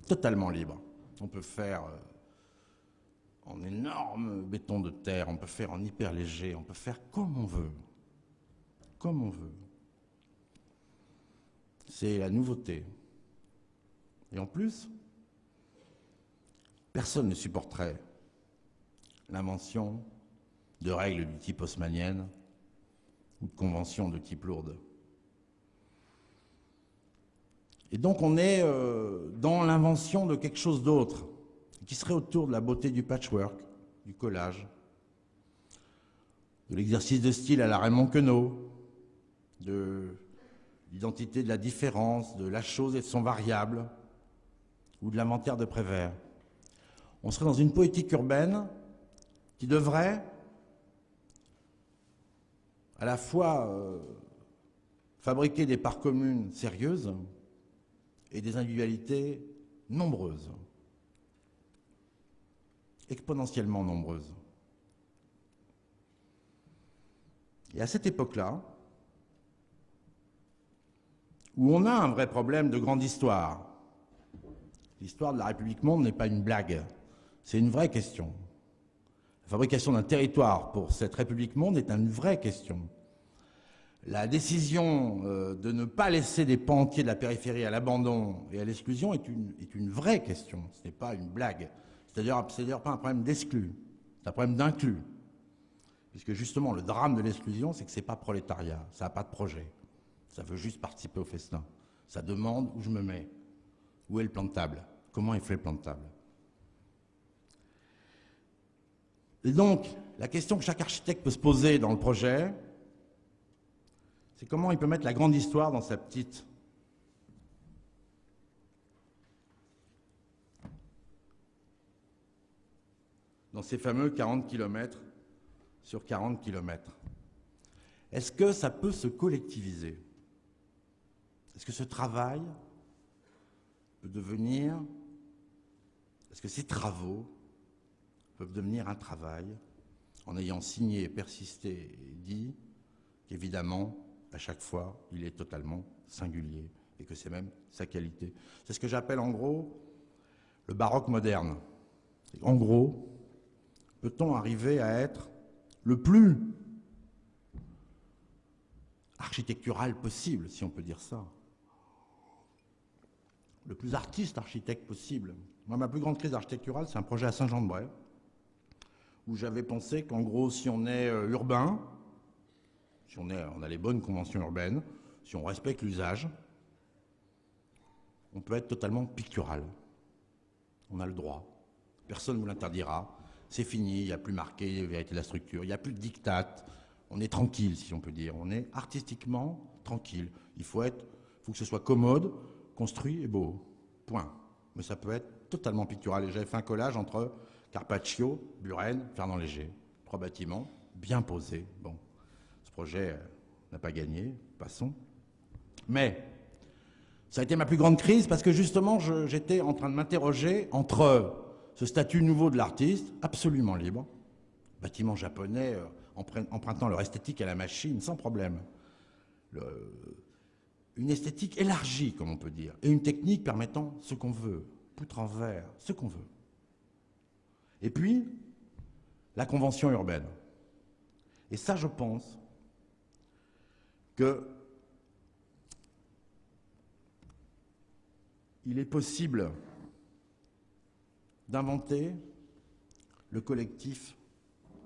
totalement libre. On peut faire en énorme béton de terre, on peut faire en hyper léger, on peut faire comme on veut. Comme on veut. C'est la nouveauté. Et en plus, personne ne supporterait l'invention de règles du type haussmannienne ou de conventions de type lourde. Et donc on est dans l'invention de quelque chose d'autre, qui serait autour de la beauté du patchwork, du collage, de l'exercice de style à la Raymond Queneau, de l'identité de la différence, de la chose et de son variable, ou de l'inventaire de Prévert. On serait dans une poétique urbaine qui devrait à la fois fabriquer des parts communes sérieuses et des individualités nombreuses, exponentiellement nombreuses. Et à cette époque-là, où on a un vrai problème de grande histoire, l'histoire de la République monde n'est pas une blague, c'est une vraie question. La fabrication d'un territoire pour cette République monde est une vraie question. La décision de ne pas laisser des pans entiers de la périphérie à l'abandon et à l'exclusion est une vraie question, ce n'est pas une blague. C'est d'ailleurs pas un problème d'exclus, c'est un problème d'inclus. Puisque justement, le drame de l'exclusion, c'est que ce n'est pas prolétariat, ça n'a pas de projet. Ça veut juste participer au festin. Ça demande où je me mets, où est le plan de table, comment est fait le plan de table. Et donc, la question que chaque architecte peut se poser dans le projet, c'est comment il peut mettre la grande histoire dans sa petite. Dans ces fameux 40 km sur 40 km. Est-ce que ça peut se collectiviser? Est-ce que ce travail peut devenir... Est-ce que ces travaux peuvent devenir un travail en ayant signé, persisté et dit qu'évidemment, à chaque fois, il est totalement singulier et que c'est même sa qualité. C'est ce que j'appelle en gros le baroque moderne. En gros, peut-on arriver à être le plus architectural possible, si on peut dire ça, le plus artiste architecte possible. Moi, ma plus grande crise architecturale, c'est un projet à Saint-Jean-de-Bray, où j'avais pensé qu'en gros, si on est urbain, si on a les bonnes conventions urbaines, si on respecte l'usage, on peut être totalement pictural. On a le droit. Personne ne vous l'interdira. C'est fini, il n'y a plus marqué la vérité de la structure, il n'y a plus de diktat. On est tranquille, si on peut dire. On est artistiquement tranquille. Il faut que ce soit commode, construit et beau. Point. Mais ça peut être totalement pictural. Et j'avais fait un collage entre Carpaccio, Buren, Fernand Léger. 3 bâtiments bien posés. Bon, ce projet n'a pas gagné, passons. Mais ça a été ma plus grande crise parce que justement, j'étais en train de m'interroger entre ce statut nouveau de l'artiste, absolument libre, bâtiment japonais empruntant leur esthétique à la machine sans problème, une esthétique élargie, comme on peut dire, et une technique permettant ce qu'on veut, poutre en verre, ce qu'on veut. Et puis, la convention urbaine. Et ça, je pense que il est possible d'inventer le collectif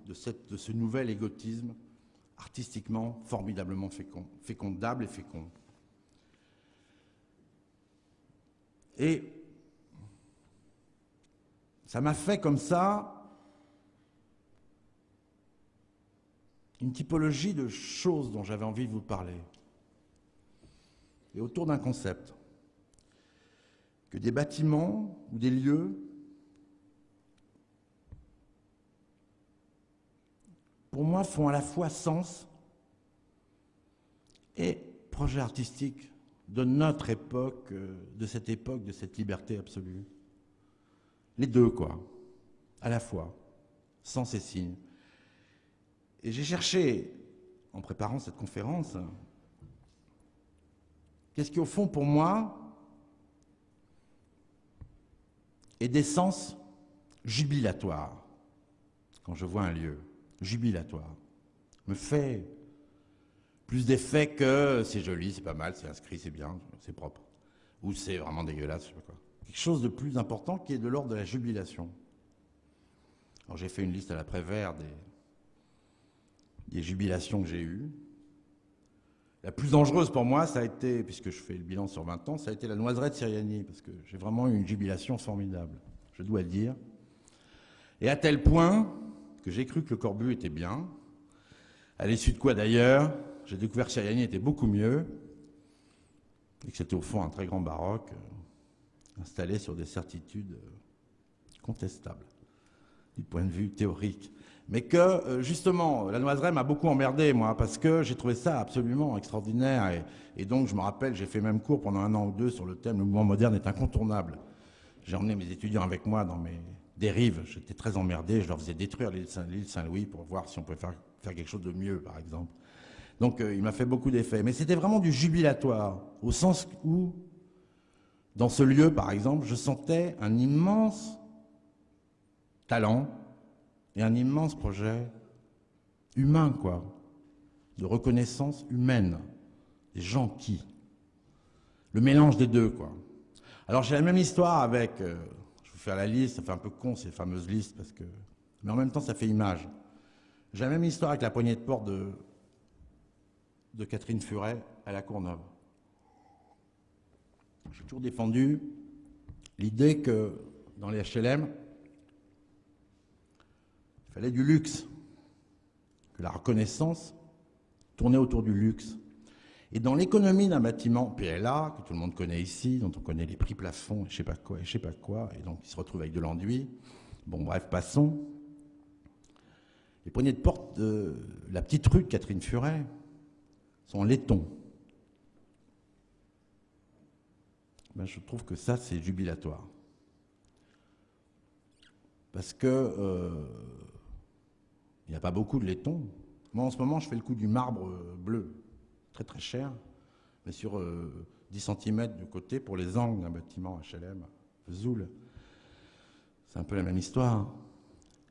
de ce nouvel égotisme artistiquement formidablement fécondable et fécond. Et ça m'a fait comme ça une typologie de choses dont j'avais envie de vous parler. Et autour d'un concept. Que des bâtiments ou des lieux, pour moi, font à la fois sens et projet artistique de notre époque, de cette liberté absolue. Les deux, quoi, à la fois, sens et signe. Et j'ai cherché, en préparant cette conférence, qu'est-ce qui, au fond, pour moi, est d'essence jubilatoire, quand je vois un lieu, jubilatoire, me fait plus d'effet que c'est joli, c'est pas mal, c'est inscrit, c'est bien, c'est propre, ou c'est vraiment dégueulasse, je sais pas quoi. Quelque chose de plus important qui est de l'ordre de la jubilation. Alors j'ai fait une liste à l'après-vert des jubilations que j'ai eues. La plus dangereuse pour moi, ça a été, puisque je fais le bilan sur 20 ans, ça a été la Noiseraie de Siriani, parce que j'ai vraiment eu une jubilation formidable, je dois le dire. Et à tel point que j'ai cru que le Corbu était bien, à l'issue de quoi d'ailleurs, j'ai découvert que Siriani était beaucoup mieux, et que c'était au fond un très grand baroque, installé sur des certitudes contestables, du point de vue théorique. Mais que, justement, la Noiseraie m'a beaucoup emmerdé, moi, parce que j'ai trouvé ça absolument extraordinaire. Et donc, je me rappelle, j'ai fait même cours pendant 1 an ou 2 sur le thème « Le mouvement moderne est incontournable ». J'ai emmené mes étudiants avec moi dans mes dérives. J'étais très emmerdé. Je leur faisais détruire l'île Saint-Louis pour voir si on pouvait faire quelque chose de mieux, par exemple. Donc, il m'a fait beaucoup d'effets. Mais c'était vraiment du jubilatoire, au sens où, dans ce lieu, par exemple, je sentais un immense talent et un immense projet humain, quoi, de reconnaissance humaine, des gens qui, le mélange des deux, quoi. Alors j'ai la même histoire avec, je vais vous faire la liste, ça fait un peu con ces fameuses listes, parce que, mais en même temps ça fait image. J'ai la même histoire avec la poignée de porte de Catherine Furet à la Courneuve. J'ai toujours défendu l'idée que dans les HLM, il fallait du luxe, que la reconnaissance tournait autour du luxe. Et dans l'économie d'un bâtiment PLA, que tout le monde connaît ici, dont on connaît les prix plafonds, et je sais pas quoi, et donc il se retrouve avec de l'enduit. Bon, bref, passons. Les poignées de porte de la petite rue de Catherine Furet sont en laiton. Ben, je trouve que ça, c'est jubilatoire. Parce que il n'y a pas beaucoup de laiton. Moi, en ce moment, je fais le coup du marbre bleu, très très cher, mais sur 10 cm de côté pour les angles d'un bâtiment HLM, Vesoul. C'est un peu la même histoire.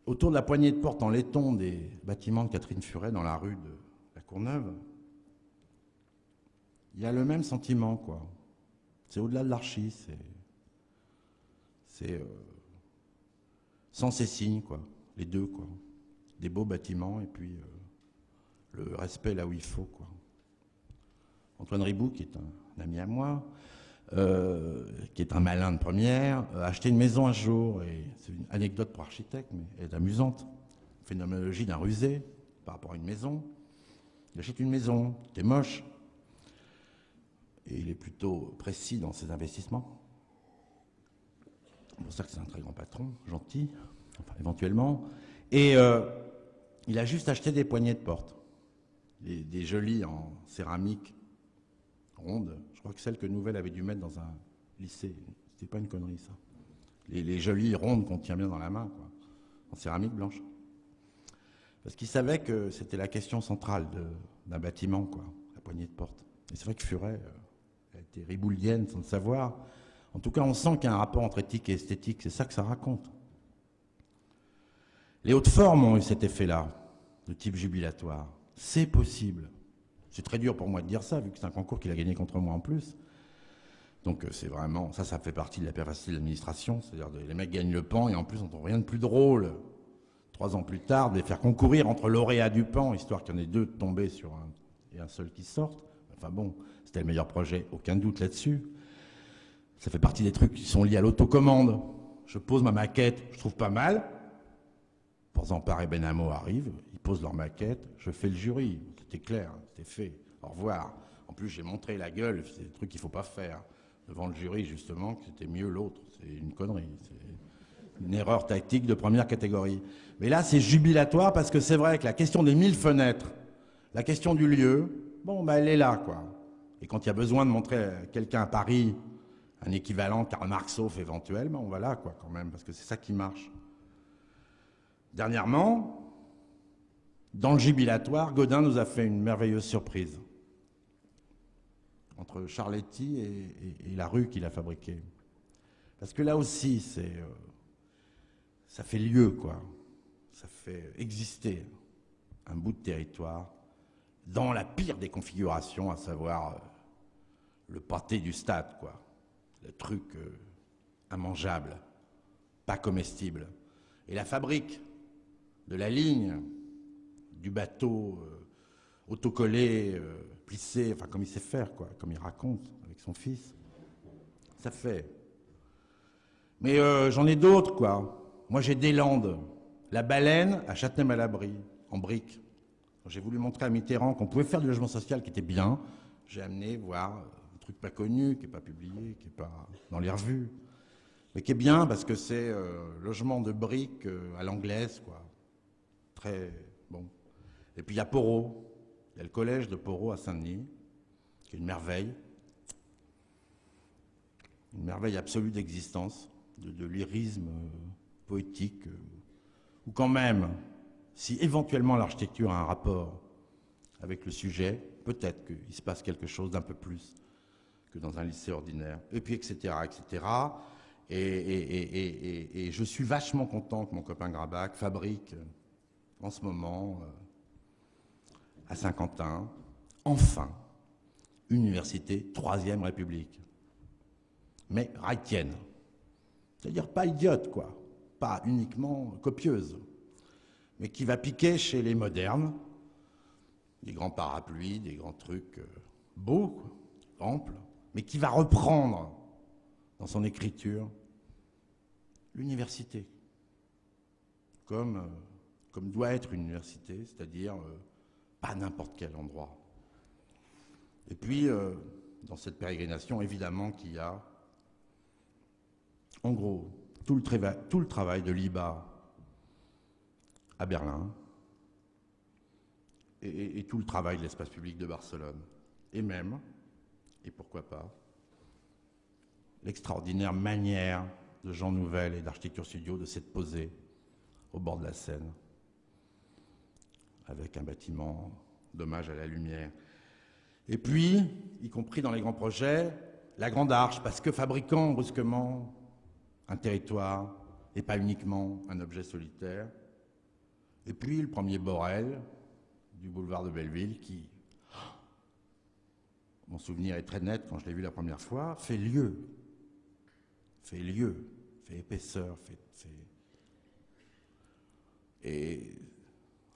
Autour de la poignée de porte en laiton des bâtiments de Catherine Furet dans la rue de la Courneuve, il y a le même sentiment, quoi. C'est au-delà de l'archi, c'est sens et signe, quoi. Les deux, quoi. Des beaux bâtiments et puis le respect là où il faut, quoi. Antoine Riboud, qui est un ami à moi, qui est un malin de première, a acheté une maison un jour, et c'est une anecdote pour architecte, mais elle est amusante. Phénoménologie d'un rusé par rapport à une maison. Il achète une maison, c'est moche, et il est plutôt précis dans ses investissements. C'est pour ça que c'est un très grand patron, gentil, enfin éventuellement. Et il a juste acheté des poignées de porte, des jolies en céramique ronde. Je crois que celle que Nouvel avait dû mettre dans un lycée. C'était pas une connerie, ça. Les jolies rondes qu'on tient bien dans la main, quoi, en céramique blanche. Parce qu'il savait que c'était la question centrale d'un bâtiment, quoi, la poignée de porte. Et c'est vrai que Furet, elle était ribouildienne sans le savoir. En tout cas, on sent qu'il y a un rapport entre éthique et esthétique. C'est ça que ça raconte. Les hautes formes ont eu cet effet-là, de type jubilatoire. C'est possible. C'est très dur pour moi de dire ça, vu que c'est un concours qu'il a gagné contre moi en plus. Donc c'est vraiment, ça fait partie de la perversité de l'administration. C'est-à-dire les mecs gagnent le PAN et en plus on ne trouve rien de plus drôle. 3 ans plus tard, de les faire concourir entre lauréats du PAN, histoire qu'il y en ait 2 tombés sur un seul qui sorte. Enfin bon, c'était le meilleur projet, aucun doute là-dessus. Ça fait partie des trucs qui sont liés à l'autocommande. Je pose ma maquette, je trouve pas mal. Porzampar et Benamo arrivent, ils posent leur maquette, je fais le jury. C'était clair, c'était fait. Au revoir. En plus, j'ai montré la gueule, c'est des trucs qu'il ne faut pas faire. Devant le jury, justement, que c'était mieux l'autre. C'est une connerie. C'est une erreur tactique de première catégorie. Mais là, c'est jubilatoire parce que c'est vrai que la question des 1000 fenêtres, la question du lieu, bon, bah, elle est là, quoi. Et quand il y a besoin de montrer à quelqu'un à Paris un équivalent Karl Marxoff éventuel, ben on va là, quoi, quand même, parce que c'est ça qui marche. Dernièrement, dans le jubilatoire, Gaudin nous a fait une merveilleuse surprise entre Charletti et la rue qu'il a fabriquée. Parce que là aussi, ça fait lieu, quoi. Ça fait exister un bout de territoire dans la pire des configurations, à savoir le pâté du stade, quoi. Le truc immangeable, pas comestible. Et la fabrique de la ligne, du bateau autocollé, plissé, enfin comme il sait faire, quoi, comme il raconte avec son fils, ça fait. Mais j'en ai d'autres, quoi. Moi, j'ai des landes. La Baleine à Châtenay-Malabry, en briques. J'ai voulu montrer à Mitterrand qu'on pouvait faire du logement social qui était bien. J'ai amené voir un truc pas connu, qui n'est pas publié, qui n'est pas dans les revues, mais qui est bien parce que c'est logement de briques à l'anglaise, quoi. Très bon. Et puis il y a Porot. Il y a le collège de Porot à Saint-Denis, qui est une merveille absolue d'existence, de lyrisme poétique, ou quand même, si éventuellement l'architecture a un rapport avec le sujet, peut-être qu'il se passe quelque chose d'un peu plus que dans un lycée ordinaire, et puis etc., etc. Et je suis vachement content que mon copain Grabac fabrique en ce moment, à Saint-Quentin, enfin, une université Troisième République. Mais raïtienne. C'est-à-dire pas idiote, quoi. Pas uniquement copieuse. Mais qui va piquer chez les modernes, des grands parapluies, des grands trucs beaux, amples, mais qui va reprendre dans son écriture l'université, comme doit être une université, c'est-à-dire pas n'importe quel endroit. Et puis, dans cette pérégrination, évidemment qu'il y a, en gros, tout le travail de l'IBA à Berlin et tout le travail de l'espace public de Barcelone. Et même, et pourquoi pas, l'extraordinaire manière de Jean Nouvel et d'Architecture Studio de s'être posé au bord de la Seine, avec un bâtiment d'hommage à la lumière. Et puis, y compris dans les grands projets, la Grande Arche, parce que fabriquant brusquement un territoire et pas uniquement un objet solitaire. Et puis le premier Borel du boulevard de Belleville qui, mon souvenir est très net quand je l'ai vu la première fois, fait épaisseur, Et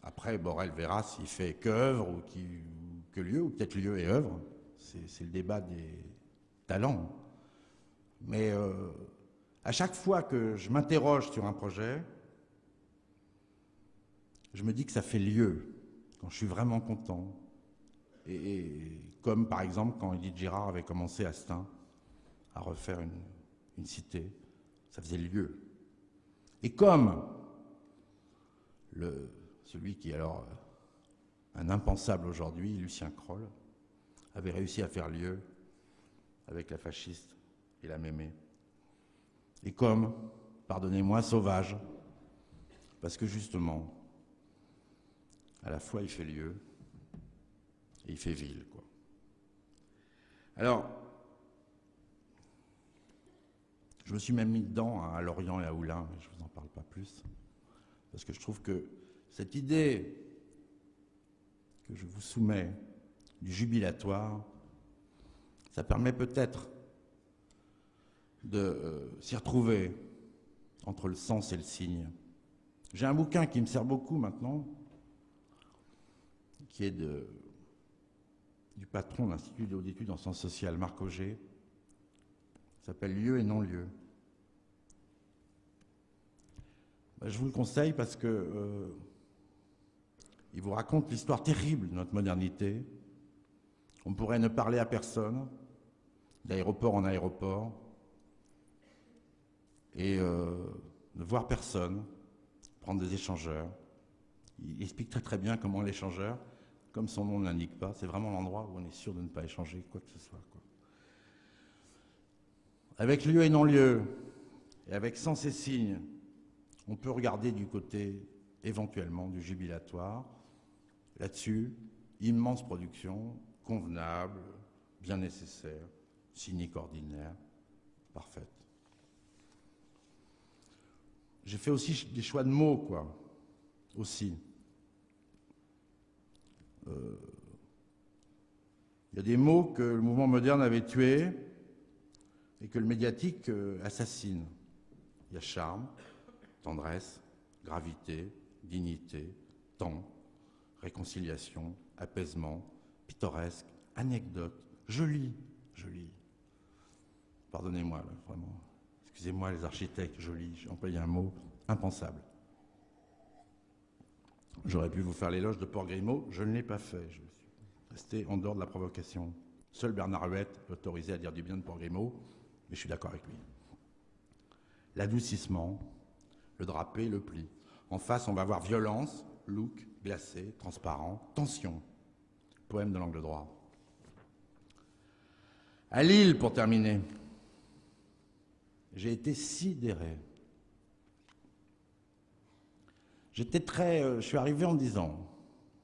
après, Borel verra s'il fait qu'œuvre ou que lieu, ou peut-être lieu et œuvre. C'est le débat des talents. Mais à chaque fois que je m'interroge sur un projet, je me dis que ça fait lieu, quand je suis vraiment content. Et comme par exemple quand Édith Girard avait commencé à Stein à refaire une cité, ça faisait lieu. Et comme celui qui est alors un impensable aujourd'hui, Lucien Kroll, avait réussi à faire lieu avec la fasciste et la mémé. Et comme, pardonnez-moi, Sauvage, parce que justement, à la fois il fait lieu et il fait ville, quoi. Alors, je me suis même mis dedans à Lorient et à Oulin, mais je ne vous en parle pas plus. parce que je trouve que cette idée que je vous soumets du jubilatoire, ça permet peut-être de s'y retrouver entre le sens et le signe. J'ai un bouquin qui me sert beaucoup maintenant, qui est du patron de l'Institut de haute études en sciences sociales, Marc Auger, qui s'appelle Lieu et non-lieu. Je vous le conseille parce que il vous raconte l'histoire terrible de notre modernité. On pourrait ne parler à personne, d'aéroport en aéroport, et ne voir personne, prendre des échangeurs. Il explique très très bien comment l'échangeur, comme son nom ne l'indique pas, c'est vraiment l'endroit où on est sûr de ne pas échanger quoi que ce soit, quoi. Avec lieu et non-lieu, et avec sens et signe, on peut regarder du côté, éventuellement, du jubilatoire. Là-dessus, immense production, convenable, bien nécessaire, cynique ordinaire, parfaite. J'ai fait aussi des choix de mots, quoi, aussi. Il y a des mots que le mouvement moderne avait tués et que le médiatique assassine. Il y a charme, tendresse, gravité, dignité, temps, réconciliation, apaisement, pittoresque, anecdote, joli. Pardonnez-moi, là, vraiment. Excusez-moi, les architectes, joli, j'ai employé un mot impensable. J'aurais pu vous faire l'éloge de Port-Grimaud, je ne l'ai pas fait. Je suis resté en dehors de la provocation. Seul Bernard Huette l'autorisait à dire du bien de Port-Grimaud, mais je suis d'accord avec lui. L'adoucissement, le drapé, le pli. En face, on va voir violence, look, glacé, transparent, tension. Poème de l'angle droit. À Lille, pour terminer, j'ai été sidéré. Je suis arrivé en me disant,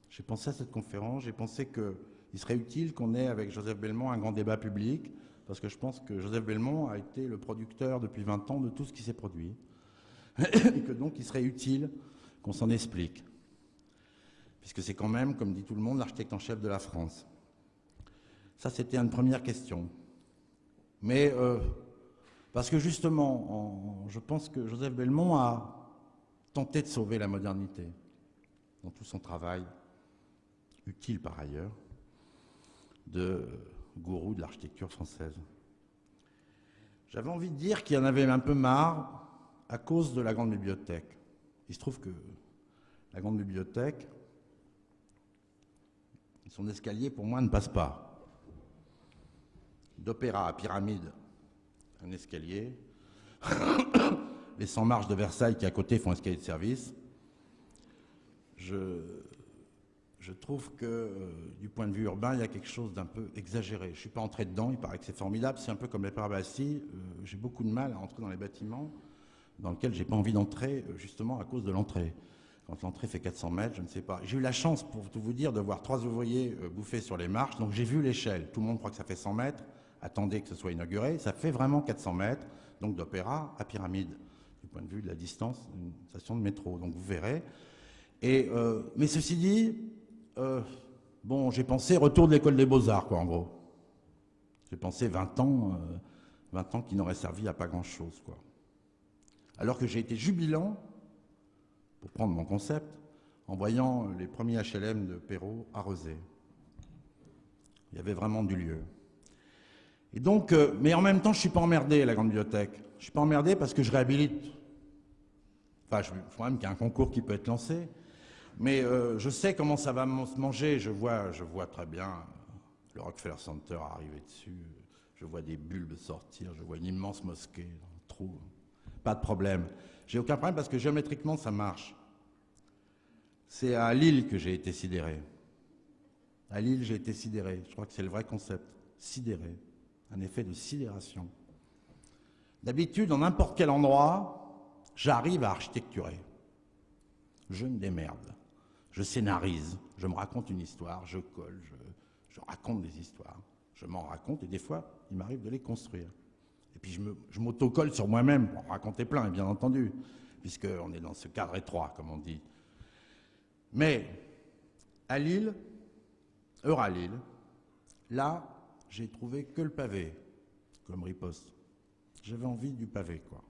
j'ai pensé à cette conférence, j'ai pensé qu'il serait utile qu'on ait avec Joseph Belmont un grand débat public, parce que je pense que Joseph Belmont a été le producteur depuis 20 ans de tout ce qui s'est produit, et que donc il serait utile qu'on s'en explique, puisque c'est quand même, comme dit tout le monde, l'architecte en chef de la France. Ça, c'était une première question. Mais parce que justement, je pense que Joseph Belmont a tenté de sauver la modernité dans tout son travail, utile par ailleurs, de gourou de l'architecture française. J'avais envie de dire qu'il y en avait un peu marre à cause de la grande bibliothèque. Il se trouve que la grande bibliothèque, son escalier pour moi ne passe pas. D'Opéra à Pyramide, un escalier. Les 100 marches de Versailles qui à côté font escalier de service. Je trouve que du point de vue urbain, il y a quelque chose d'un peu exagéré. Je ne suis pas entré dedans, il paraît que c'est formidable. C'est un peu comme les Bastille. J'ai beaucoup de mal à entrer dans les bâtiments dans lesquels je n'ai pas envie d'entrer, justement à cause de l'entrée. Quand l'entrée fait 400 mètres, je ne sais pas. J'ai eu la chance, pour tout vous dire, de voir 3 ouvriers bouffer sur les marches. Donc j'ai vu l'échelle. Tout le monde croit que ça fait 100 mètres. Attendez que ce soit inauguré. Ça fait vraiment 400 mètres. Donc d'Opéra à Pyramide, du point de vue de la distance d'une station de métro. Donc vous verrez. Mais ceci dit, bon, j'ai pensé retour de l'école des Beaux-Arts, quoi, en gros. J'ai pensé 20 ans qui n'auraient servi à pas grand-chose, quoi. Alors que j'ai été jubilant, pour prendre mon concept, en voyant les premiers HLM de Perrault à Rezé. Il y avait vraiment du lieu. Et donc, mais en même temps, je ne suis pas emmerdé, la grande bibliothèque. Je ne suis pas emmerdé parce que je réhabilite. Enfin, je crois même qu'il y a un concours qui peut être lancé. Mais je sais comment ça va se manger. Je vois très bien le Rockefeller Center arriver dessus. Je vois des bulbes sortir. Je vois une immense mosquée dans le trou. Pas de problème. J'ai aucun problème parce que géométriquement, ça marche. C'est à Lille que j'ai été sidéré. À Lille, j'ai été sidéré. Je crois que c'est le vrai concept. Sidéré. Un effet de sidération. D'habitude, dans n'importe quel endroit, j'arrive à architecturer. Je me démerde. Je scénarise. Je me raconte une histoire. Je colle. Je raconte des histoires. Je m'en raconte et des fois, il m'arrive de les construire. Et puis je m'autocolle sur moi-même pour en raconter plein, bien entendu. puisqu'on est dans ce cadre étroit, comme on dit. Mais à Lille, Euralille, là, j'ai trouvé que le pavé comme riposte. J'avais envie du pavé, quoi.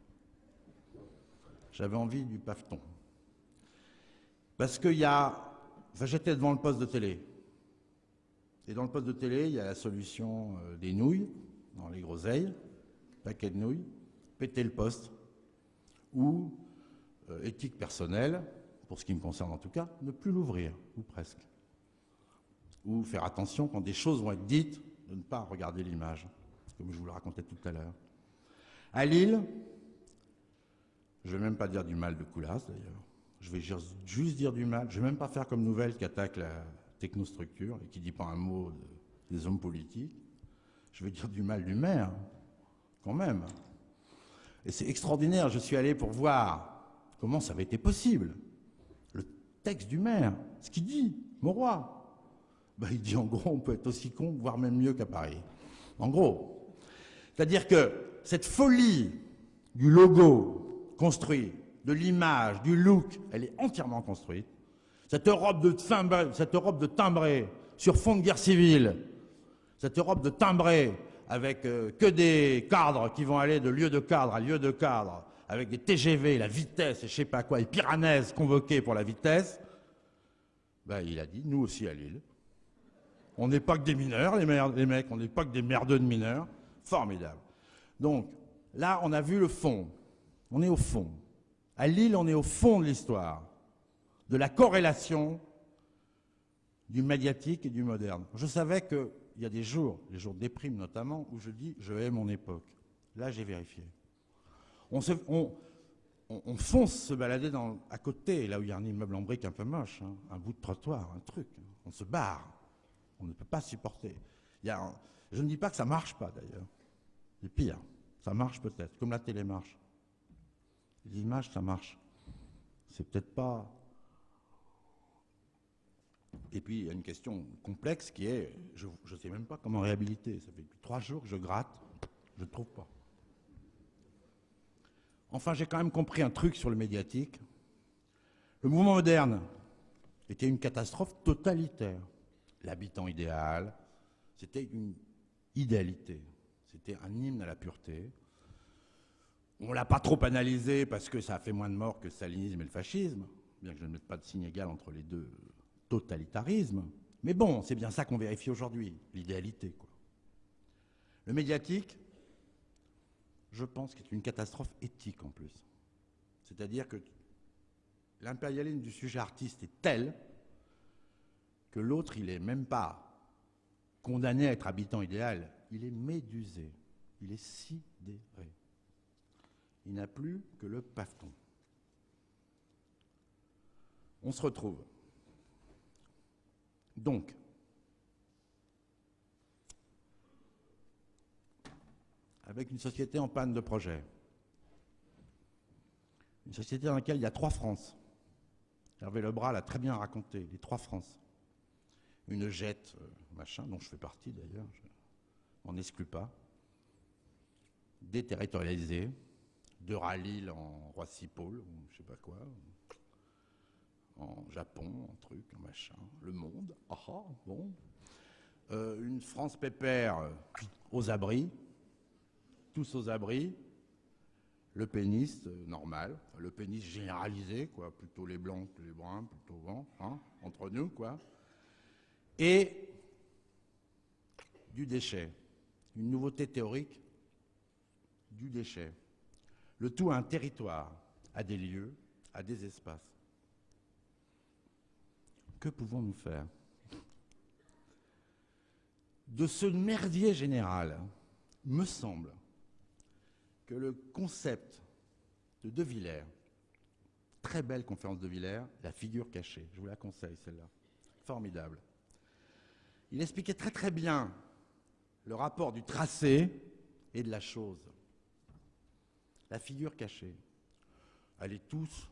J'avais envie du paveton. Parce qu'il y a... Enfin, j'étais devant le poste de télé. Et dans le poste de télé, il y a la solution des nouilles, dans les groseilles, paquet de nouilles, péter le poste, ou, éthique personnelle, pour ce qui me concerne en tout cas, ne plus l'ouvrir, ou presque. Ou faire attention quand des choses vont être dites, de ne pas regarder l'image, comme je vous le racontais tout à l'heure. À Lille, je ne vais même pas dire du mal de Coulas d'ailleurs, je vais juste dire du mal, je ne vais même pas faire comme Nouvelle qui attaque la technostructure et qui ne dit pas un mot des hommes politiques, je vais dire du mal du maire, quand même. Et c'est extraordinaire, je suis allé pour voir comment ça avait été possible. Le texte du maire, ce qu'il dit, Mauroy, ben, il dit en gros on peut être aussi con, voire même mieux qu'à Paris. En gros. C'est-à-dire que cette folie du logo construit, de l'image, du look, elle est entièrement construite. Cette Europe de timbré sur fond de guerre civile, cette Europe de timbré avec que des cadres qui vont aller de lieu de cadre à lieu de cadre, avec des TGV, la vitesse et je sais pas quoi, et Piranèse convoqués pour la vitesse, ben, il a dit, nous aussi à Lille, on n'est pas que des mineurs, les mecs, on n'est pas que des merdeux de mineurs, formidable. Donc, là, on a vu le fond. On est au fond. À Lille, on est au fond de l'histoire, de la corrélation du médiatique et du moderne. Je savais qu'il y a des jours, les jours de déprime notamment, où je dis « je hais mon époque ». Là, j'ai vérifié. On fonce se balader à côté, là où il y a un immeuble en briques un peu moche, hein, un bout de trottoir, un truc. On se barre. On ne peut pas supporter. Je ne dis pas que ça ne marche pas, d'ailleurs. C'est pire. Ça marche peut-être, comme la télé marche. L'image, ça marche. C'est peut-être pas... Et puis, il y a une question complexe qui est, je ne sais même pas comment réhabiliter. Ça fait depuis 3 jours que je gratte, je ne trouve pas. Enfin, j'ai quand même compris un truc sur le médiatique. Le mouvement moderne était une catastrophe totalitaire. L'habitant idéal, c'était une idéalité. C'était un hymne à la pureté. On ne l'a pas trop analysé parce que ça a fait moins de morts que le stalinisme et le fascisme, bien que je ne mette pas de signe égal entre les deux totalitarismes. Mais bon, c'est bien ça qu'on vérifie aujourd'hui, l'idéalité, quoi. Le médiatique, je pense qu'il est une catastrophe éthique en plus. C'est-à-dire que l'impérialisme du sujet artiste est tel que l'autre, il n'est même pas condamné à être habitant idéal, il est médusé, il est sidéré. Il n'a plus que le paveton. On se retrouve. Donc, avec une société en panne de projet, une société dans laquelle il y a 3 France. Hervé Lebras l'a très bien raconté, les 3 France. Une jette, machin, dont je fais partie d'ailleurs, je m'en exclus pas, déterritorialisée, d'Euralille en Roissy-Pôle, ou je sais pas quoi, en Japon, en truc, en machin, le monde, bon. Une France pépère aux abris, tous aux abris, le péniste normal, le péniste généralisé, quoi, plutôt les blancs que les bruns, plutôt bon, hein, entre nous, quoi. Et du déchet, une nouveauté théorique du déchet. Le tout à un territoire, à des lieux, à des espaces. Que pouvons-nous faire? De ce merdier général, me semble que le concept de De Villers, très belle conférence de Villers, la figure cachée, je vous la conseille celle-là, formidable. Il expliquait très très bien le rapport du tracé et de la chose. La figure cachée. Allez tous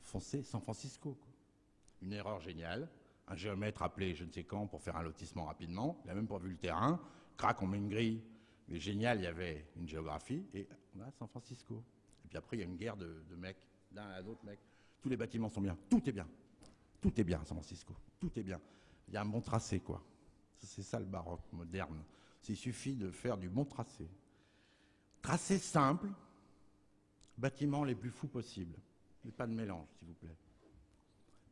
foncer San Francisco, quoi. Une erreur géniale. Un géomètre appelé je ne sais quand pour faire un lotissement rapidement. Il n'a même pas vu le terrain. Crac, on met une grille. Mais génial, il y avait une géographie. Et on a San Francisco. puis après, il y a une guerre de mecs, d'un à l'autre mec. Tous les bâtiments sont bien. Tout est bien. Tout est bien à San Francisco. Tout est bien. Il y a un bon tracé, quoi. C'est ça le baroque moderne. Il suffit de faire du bon tracé. Tracé simple, bâtiments les plus fous possibles. Mais pas de mélange, s'il vous plaît.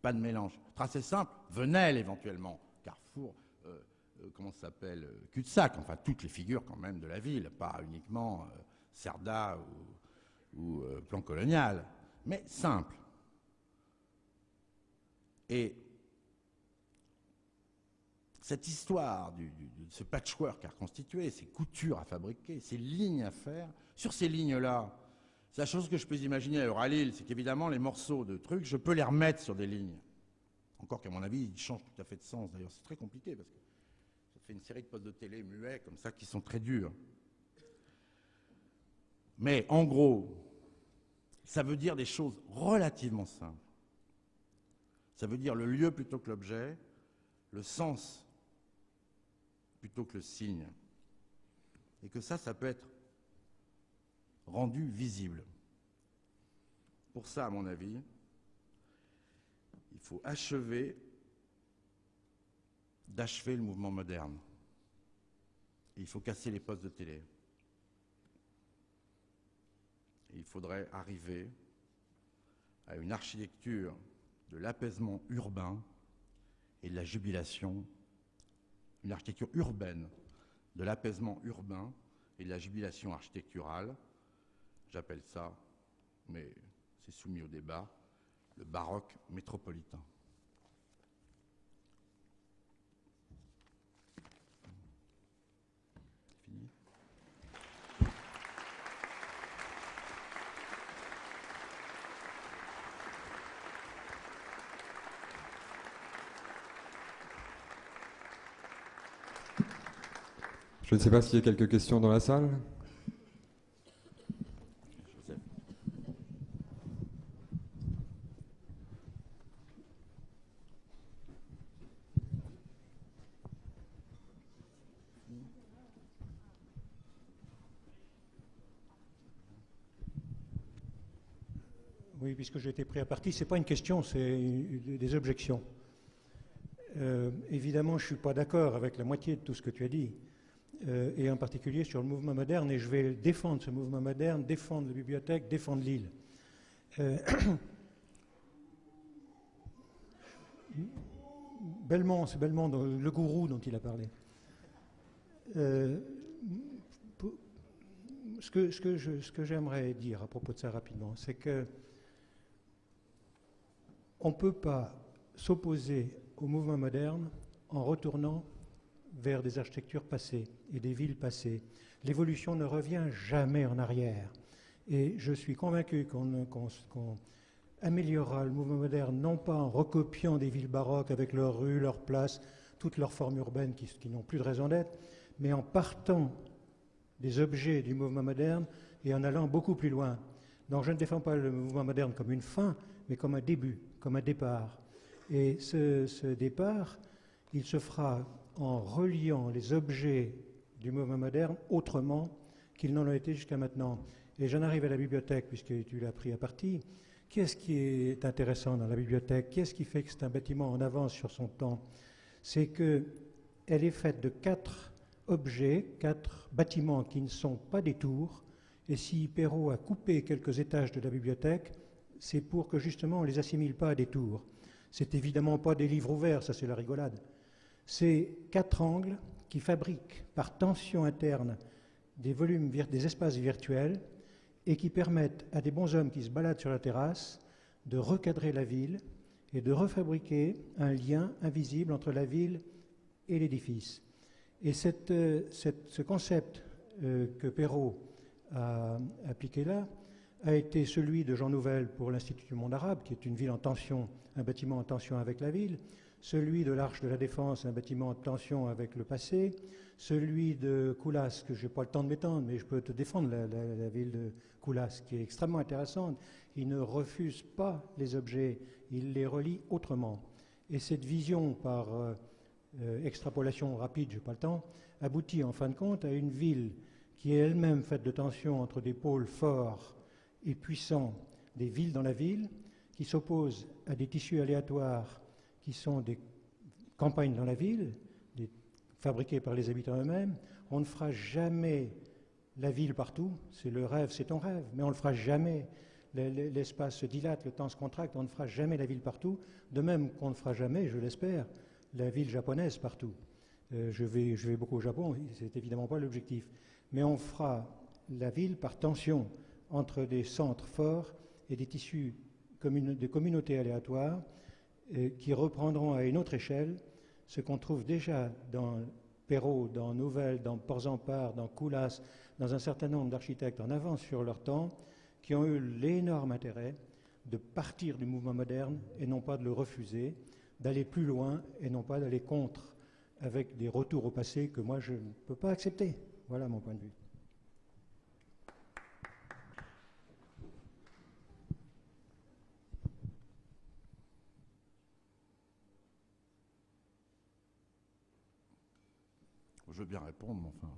Pas de mélange. Tracé simple, Venelle éventuellement. Carrefour, comment ça s'appelle, cul-de-sac. Enfin, toutes les figures quand même de la ville. Pas uniquement Cerda ou plan colonial. Mais simple. Et cette histoire de ce patchwork à reconstituer, ces coutures à fabriquer, ces lignes à faire, sur ces lignes-là, c'est la chose que je peux imaginer à Euralil, c'est qu'évidemment, les morceaux de trucs, je peux les remettre sur des lignes. Encore qu'à mon avis, ils changent tout à fait de sens. D'ailleurs, c'est très compliqué parce que ça fait une série de postes de télé muets comme ça qui sont très durs. Mais en gros, ça veut dire des choses relativement simples. Ça veut dire le lieu plutôt que l'objet, le sens plutôt que le signe. Et que ça peut être rendu visible. Pour ça, à mon avis, il faut d'achever le mouvement moderne. Et il faut casser les postes de télé. Et il faudrait arriver à une architecture de l'apaisement urbain et de la jubilation, une architecture urbaine de l'apaisement urbain et de la jubilation architecturale. J'appelle ça, mais c'est soumis au débat, le baroque métropolitain. C'est fini ? Je ne sais pas s'il y a quelques questions dans la salle. Joseph. Oui, puisque j'ai été pris à partie, ce n'est pas une question, c'est des objections. Évidemment, je ne suis pas d'accord avec la moitié de tout ce que tu as dit, et en particulier sur le mouvement moderne, et je vais défendre ce mouvement moderne, défendre la bibliothèque, défendre l'île. Belmont, c'est Belmont, le gourou dont il a parlé. Ce que j'aimerais dire à propos de ça rapidement, c'est que on ne peut pas s'opposer au mouvement moderne en retournant vers des architectures passées et des villes passées. L'évolution ne revient jamais en arrière. Et je suis convaincu qu'on améliorera le mouvement moderne non pas en recopiant des villes baroques avec leurs rues, leurs places, toutes leurs formes urbaines qui n'ont plus de raison d'être, mais en partant des objets du mouvement moderne et en allant beaucoup plus loin. Donc je ne défends pas le mouvement moderne comme une fin, mais comme un début, comme un départ. Et ce départ, il se fera en reliant les objets du mouvement moderne autrement qu'ils n'en ont été jusqu'à maintenant. Et j'en arrive à la bibliothèque, puisque tu l'as pris à partie. Qu'est-ce qui est intéressant dans la bibliothèque? Qu'est-ce qui fait que c'est un bâtiment en avance sur son temps? C'est qu'elle est faite de 4 objets, 4 bâtiments qui ne sont pas des tours. Et si Perrault a coupé quelques étages de la bibliothèque, c'est pour que justement on ne les assimile pas à des tours. C'est évidemment pas des livres ouverts, ça c'est la rigolade. C'est 4 angles qui fabriquent par tension interne des volumes, des espaces virtuels et qui permettent à des bonshommes qui se baladent sur la terrasse de recadrer la ville et de refabriquer un lien invisible entre la ville et l'édifice. Et ce concept que Perrault a appliqué là a été celui de Jean Nouvel pour l'Institut du monde arabe, qui est une ville en tension, un bâtiment en tension avec la ville, celui de l'Arche de la Défense, un bâtiment en tension avec le passé, celui de Koulas, que je n'ai pas le temps de m'étendre, mais je peux te défendre la ville de Koulas, qui est extrêmement intéressante. Il ne refuse pas les objets, il les relie autrement. Et cette vision par extrapolation rapide, je n'ai pas le temps, aboutit en fin de compte à une ville qui est elle-même faite de tensions entre des pôles forts et puissant des villes dans la ville, qui s'opposent à des tissus aléatoires qui sont des campagnes dans la ville, fabriquées par les habitants eux-mêmes. On ne fera jamais la ville partout, c'est le rêve, c'est ton rêve, mais on ne le fera jamais. L'espace se dilate, le temps se contracte, on ne fera jamais la ville partout, de même qu'on ne fera jamais, je l'espère, la ville japonaise partout. Je vais beaucoup au Japon, c'est évidemment pas l'objectif, mais on fera la ville par tension entre des centres forts et des tissus de communautés aléatoires qui reprendront à une autre échelle ce qu'on trouve déjà dans Perrault, dans Nouvel, dans Porzampar, dans Coulas, dans un certain nombre d'architectes en avance sur leur temps, qui ont eu l'énorme intérêt de partir du mouvement moderne et non pas de le refuser, d'aller plus loin et non pas d'aller contre, avec des retours au passé que moi je ne peux pas accepter. Voilà mon point de vue. Je veux bien répondre, mais enfin...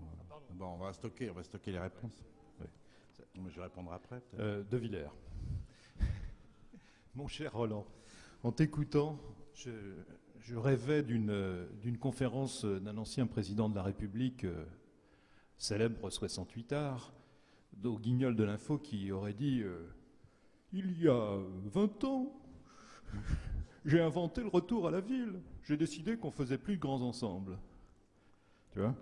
bon, on va stocker les réponses. Oui. Mais je répondrai après. De Villers. Mon cher Roland, en t'écoutant, je rêvais d'une conférence d'un ancien président de la République, célèbre 68 art, au Guignol de l'Info, qui aurait dit il y a 20 ans, j'ai inventé le retour à la ville. J'ai décidé qu'on faisait plus de grands ensembles. Tu vois ?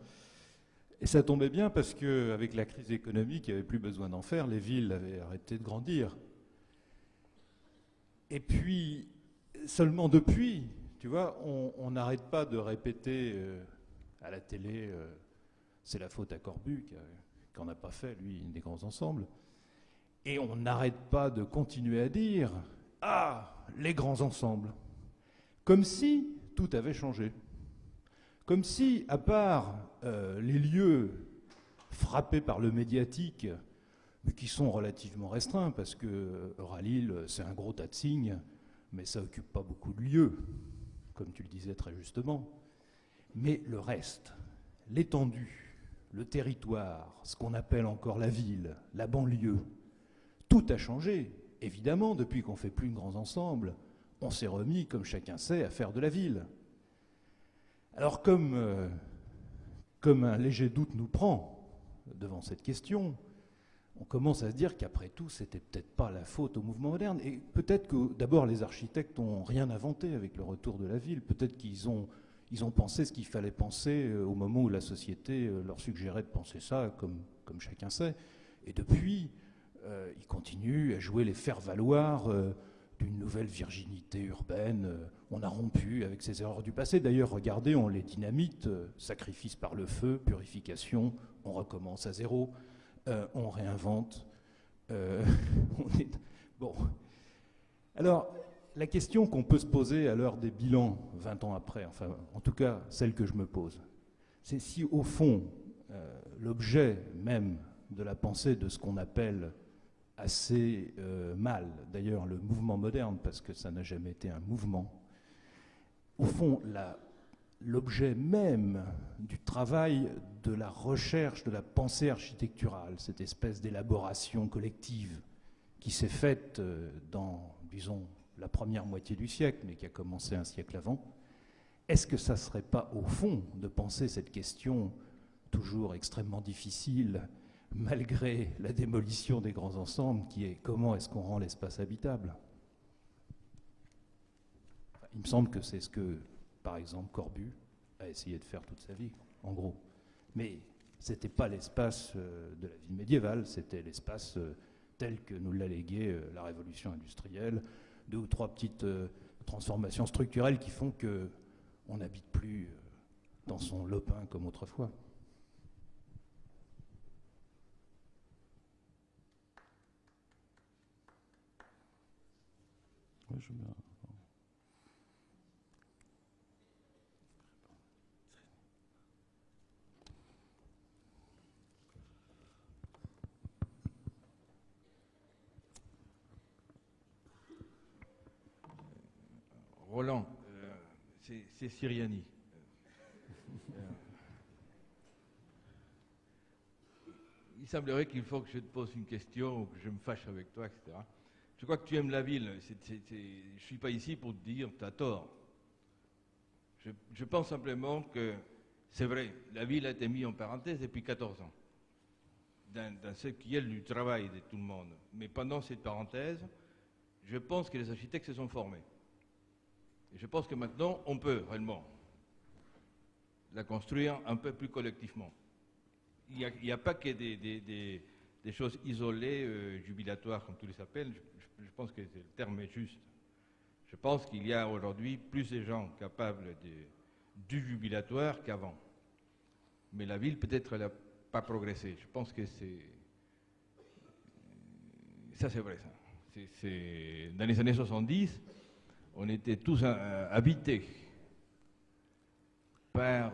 Et ça tombait bien parce qu'avec la crise économique, il n'y avait plus besoin d'en faire, les villes avaient arrêté de grandir. Et puis, seulement depuis, tu vois, on n'arrête pas de répéter à la télé, c'est la faute à Corbu, qu'on n'a pas fait, lui, des grands ensembles. Et on n'arrête pas de continuer à dire, ah, les grands ensembles. Comme si tout avait changé. Comme si, à part les lieux frappés par le médiatique, mais qui sont relativement restreints, parce que Euralil, c'est un gros tas de signes, mais ça n'occupe pas beaucoup de lieux, comme tu le disais très justement. Mais le reste, l'étendue, le territoire, ce qu'on appelle encore la ville, la banlieue, tout a changé. Évidemment, depuis qu'on ne fait plus de grands ensembles, on s'est remis, comme chacun sait, à faire de la ville. Alors comme un léger doute nous prend devant cette question, on commence à se dire qu'après tout, c'était peut-être pas la faute au mouvement moderne. Et peut-être que d'abord les architectes n'ont rien inventé avec le retour de la ville. Peut-être qu'ils ont pensé ce qu'il fallait penser au moment où la société leur suggérait de penser ça, comme chacun sait. Et depuis, ils continuent à jouer les faire-valoir d'une nouvelle virginité urbaine. On a rompu avec ces erreurs du passé. D'ailleurs, regardez, on les dynamite, sacrifice par le feu, purification, on recommence à zéro, on réinvente. Bon. Alors, la question qu'on peut se poser à l'heure des bilans, 20 ans après, enfin, en tout cas, celle que je me pose, c'est si, au fond, l'objet même de la pensée de ce qu'on appelle assez mal, d'ailleurs, le mouvement moderne, parce que ça n'a jamais été un mouvement. Au fond, l'objet même du travail de la recherche, de la pensée architecturale, cette espèce d'élaboration collective qui s'est faite dans, disons, la première moitié du siècle, mais qui a commencé un siècle avant, est-ce que ça ne serait pas, au fond, de penser cette question toujours extrêmement difficile, malgré la démolition des grands ensembles, qui est comment est-ce qu'on rend l'espace habitable ? Il me semble que c'est ce que, par exemple, Corbu a essayé de faire toute sa vie, en gros. Mais ce n'était pas l'espace de la ville médiévale, c'était l'espace tel que nous l'a légué la révolution industrielle, 2 ou 3 petites transformations structurelles qui font qu'on n'habite plus dans son lopin comme autrefois. Oui, je veux bien. Roland, c'est Siriani. il semblerait qu'il faut que je te pose une question ou que je me fâche avec toi, etc. Je crois que tu aimes la ville. Je ne suis pas ici pour te dire tu as tort. Je pense simplement que c'est vrai, la ville a été mise en parenthèse depuis 14 ans, dans ce qui est du travail de tout le monde. Mais pendant cette parenthèse, je pense que les architectes se sont formés. Et je pense que maintenant, on peut réellement la construire un peu plus collectivement. Il n'y a pas que des choses isolées, jubilatoires, comme tu les appelles. Je pense que le terme est juste. Je pense qu'il y a aujourd'hui plus de gens capables du jubilatoire qu'avant. Mais la ville, peut-être, elle n'a pas progressé. Je pense que ça, c'est vrai, ça. Dans les années 70, on était tous habités par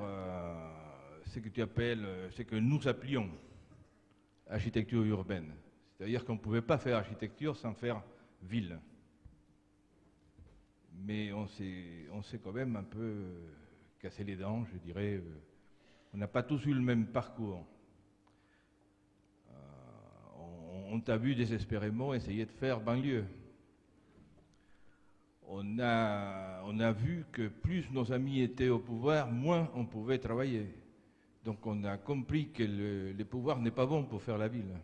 ce que tu appelles, ce que nous appelions architecture urbaine. C'est-à-dire qu'on ne pouvait pas faire architecture sans faire ville. Mais on s'est quand même un peu cassé les dents, je dirais. On n'a pas tous eu le même parcours. On t'a vu désespérément essayer de faire banlieue. On a vu que plus nos amis étaient au pouvoir, moins on pouvait travailler. Donc on a compris que le pouvoir n'est pas bon pour faire la ville.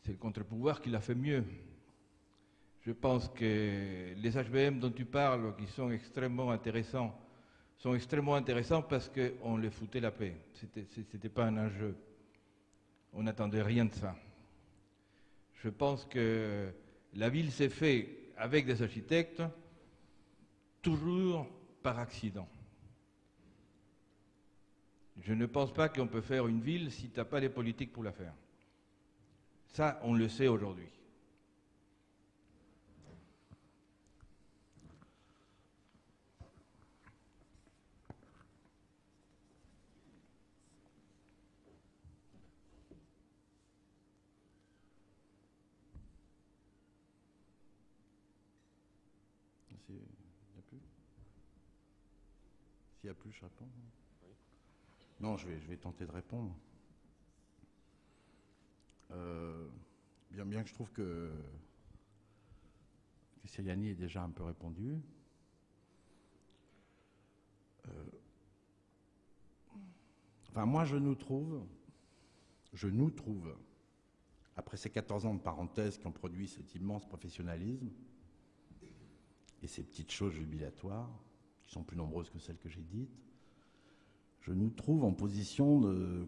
C'est le contre-pouvoir qui l'a fait mieux. Je pense que les HVM dont tu parles, qui sont extrêmement intéressants parce qu'on les foutait la paix. C'était pas un enjeu. On n'attendait rien de ça. Je pense que la ville s'est faite avec des architectes, toujours par accident. Je ne pense pas qu'on peut faire une ville si tu n'as pas les politiques pour la faire. Ça, on le sait aujourd'hui. Il n'y a plus. S'il n'y a plus, je réponds. Oui. Non, je vais tenter de répondre. Bien que je trouve que Siriani ait déjà un peu répondu. Enfin, moi, je nous trouve, après ces 14 ans de parenthèse qui ont produit cet immense professionnalisme, et ces petites choses jubilatoires, qui sont plus nombreuses que celles que j'ai dites, je nous trouve en position,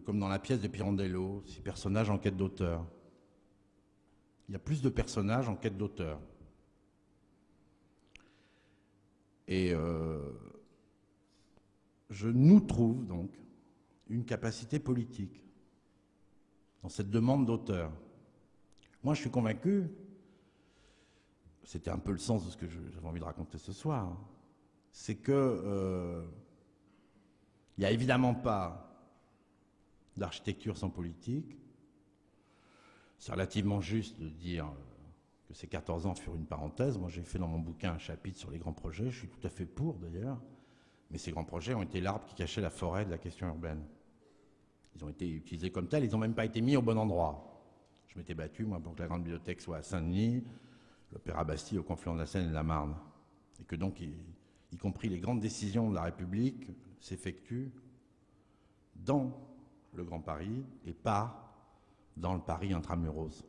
comme dans la pièce de Pirandello, ces personnages en quête d'auteur. Il y a plus de personnages en quête d'auteur. Et je nous trouve donc une capacité politique dans cette demande d'auteur. Moi, je suis convaincu, c'était un peu le sens de ce que j'avais envie de raconter ce soir, c'est que il n'y a évidemment pas d'architecture sans politique. C'est relativement juste de dire que ces 14 ans furent une parenthèse. Moi, j'ai fait dans mon bouquin un chapitre sur les grands projets, je suis tout à fait pour d'ailleurs, mais ces grands projets ont été l'arbre qui cachait la forêt de la question urbaine. Ils ont été utilisés comme tels, ils n'ont même pas été mis au bon endroit. Je m'étais battu, moi, pour que la grande bibliothèque soit à Saint-Denis, l'Opéra Bastille au confluent de la Seine et de la Marne. Et que donc, y compris les grandes décisions de la République s'effectuent dans le Grand Paris et pas dans le Paris intramuros.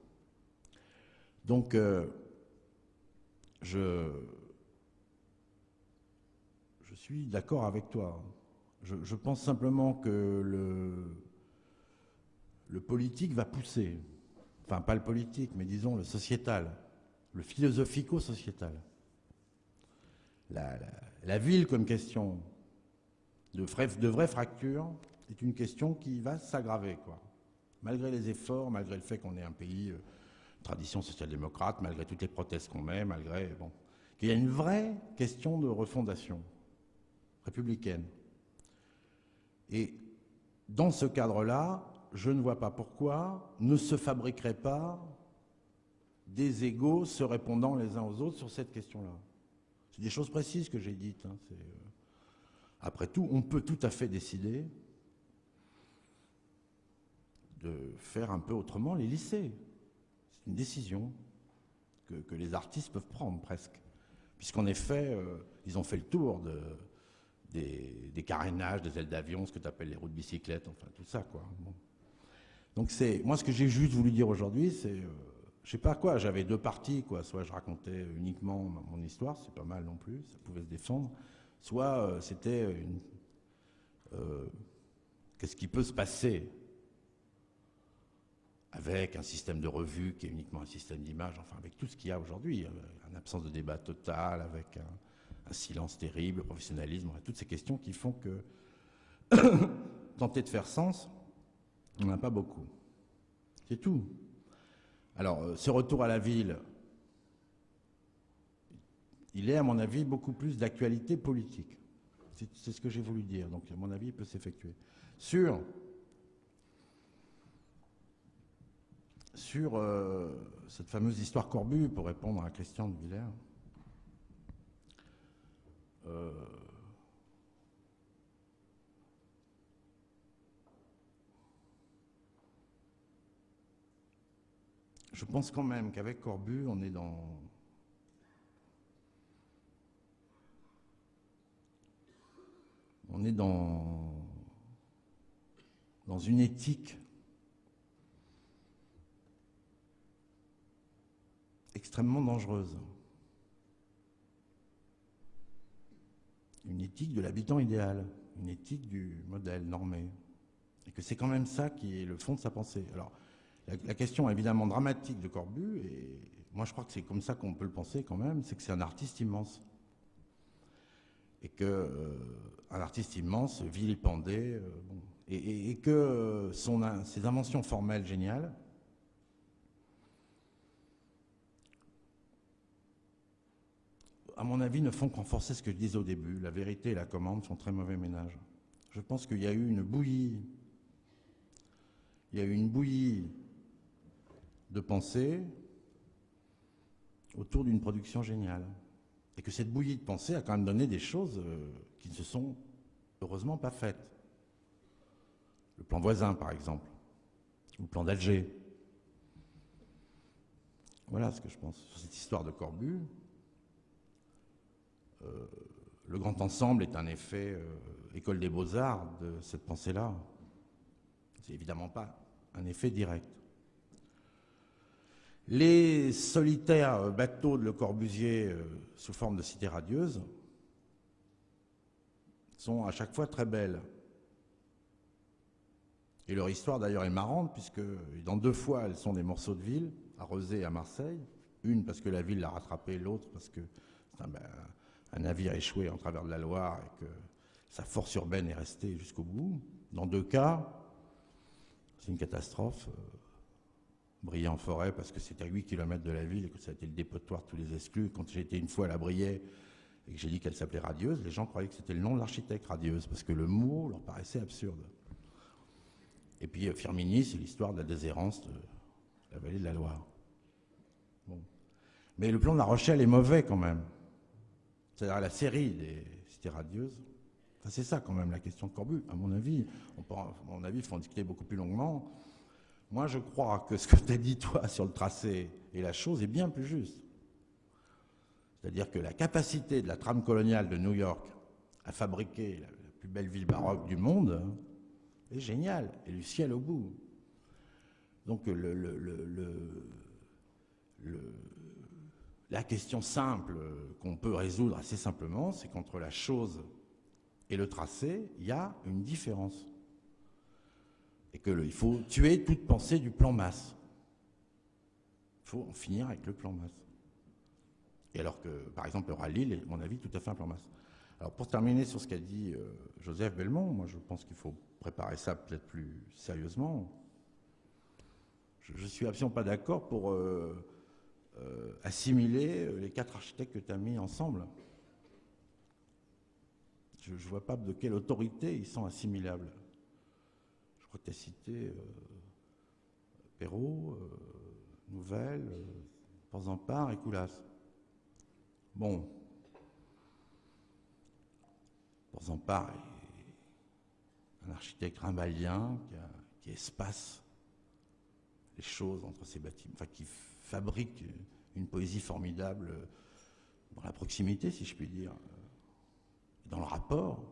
Donc, je suis d'accord avec toi. Je pense simplement que le politique va pousser, enfin pas le politique, mais disons le sociétal, le philosophico-sociétal. La ville comme question de vraies fractures est une question qui va s'aggraver, quoi. Malgré les efforts, malgré le fait qu'on est un pays tradition social-démocrate, malgré toutes les protestes qu'on met, malgré qu'il y a une vraie question de refondation républicaine. Et dans ce cadre-là, je ne vois pas pourquoi ne se fabriqueraient pas des égaux se répondant les uns aux autres sur cette question-là. C'est des choses précises que j'ai dites. Hein. Après tout, on peut tout à fait décider de faire un peu autrement les lycées. C'est une décision que les artistes peuvent prendre presque. Puisqu'en effet, ils ont fait le tour des carénages, des ailes d'avion, ce que tu appelles les roues de bicyclette, enfin tout ça, quoi. Bon. Donc moi, ce que j'ai juste voulu dire aujourd'hui, c'est, je sais pas quoi, j'avais deux parties, quoi. Soit je racontais uniquement mon histoire, c'est pas mal non plus, ça pouvait se défendre. Soit c'était qu'est-ce qui peut se passer avec un système de revue qui est uniquement un système d'image, enfin avec tout ce qu'il y a aujourd'hui, une absence de débat total, avec un silence terrible, le professionnalisme, toutes ces questions qui font que tenter de faire sens, on n'en a pas beaucoup. C'est tout. Alors, ce retour à la ville, il est, à mon avis, beaucoup plus d'actualité politique. C'est ce que j'ai voulu dire. Donc, à mon avis, il peut s'effectuer. Sur cette fameuse histoire Corbu, pour répondre à Christian de Villers, je pense quand même qu'avec Corbu, on est dans une éthique extrêmement dangereuse. Une éthique de l'habitant idéal, une éthique du modèle normé. Et que c'est quand même ça qui est le fond de sa pensée. Alors, la question évidemment dramatique de Corbu, et moi je crois que c'est comme ça qu'on peut le penser quand même, c'est que c'est un artiste immense. Et que un artiste immense, vilipendé, bon, et que ses inventions formelles géniales, à mon avis, ne font qu'renforcer ce que je disais au début. La vérité et la commande font très mauvais ménage. Je pense qu'il y a eu une bouillie. Il y a eu une bouillie de pensée autour d'une production géniale. Et que cette bouillie de pensée a quand même donné des choses qui ne se sont heureusement pas faites. Le plan Voisin, par exemple, ou le plan d'Alger. Voilà ce que je pense sur cette histoire de Corbu. Le grand ensemble est un effet école des beaux-arts de cette pensée-là. C'est évidemment pas un effet direct. Les solitaires bateaux de Le Corbusier sous forme de cité radieuse sont à chaque fois très belles. Et leur histoire d'ailleurs est marrante puisque dans deux fois elles sont des morceaux de ville, à Rezé et à Marseille. Une parce que la ville l'a rattrapée, l'autre parce que c'est un navire échoué en travers de la Loire et que sa force urbaine est restée jusqu'au bout. Dans deux cas, c'est une catastrophe. Briey en forêt parce que c'était à 8 km de la ville et que ça a été le dépotoir de tous les exclus. Quand j'ai été une fois à la Briey et que j'ai dit qu'elle s'appelait Radieuse, les gens croyaient que c'était le nom de l'architecte Radieuse parce que le mot leur paraissait absurde. Et puis Firminy, c'est l'histoire de la déshérence de la vallée de la Loire. Bon. Mais le plan de La Rochelle est mauvais quand même. C'est-à-dire la série des cités radieuses. Enfin, c'est ça quand même la question de Corbu. À mon avis, il faut en discuter beaucoup plus longuement. Moi, je crois que ce que tu as dit, toi, sur le tracé et la chose est bien plus juste. C'est-à-dire que la capacité de la trame coloniale de New York à fabriquer la plus belle ville baroque du monde est géniale, et du ciel au bout. Donc, la question simple qu'on peut résoudre assez simplement, c'est qu'entre la chose et le tracé, il y a une différence. Et qu'il faut tuer toute pensée du plan masse. Il faut en finir avec le plan masse. Et alors que, par exemple, le rallye est, à mon avis, tout à fait un plan masse. Alors, pour terminer sur ce qu'a dit Joseph Belmont, moi, je pense qu'il faut préparer ça peut-être plus sérieusement. Je suis absolument pas d'accord pour assimiler les 4 architectes que tu as mis ensemble. Je ne vois pas de quelle autorité ils sont assimilables. Je crois que tu as cité Perrault, Nouvel, Porzampar et Coulas. Bon. Porzampar est un architecte rimbaudien qui espace les choses entre ces bâtiments, enfin qui fabrique une poésie formidable dans la proximité, si je puis dire, dans le rapport,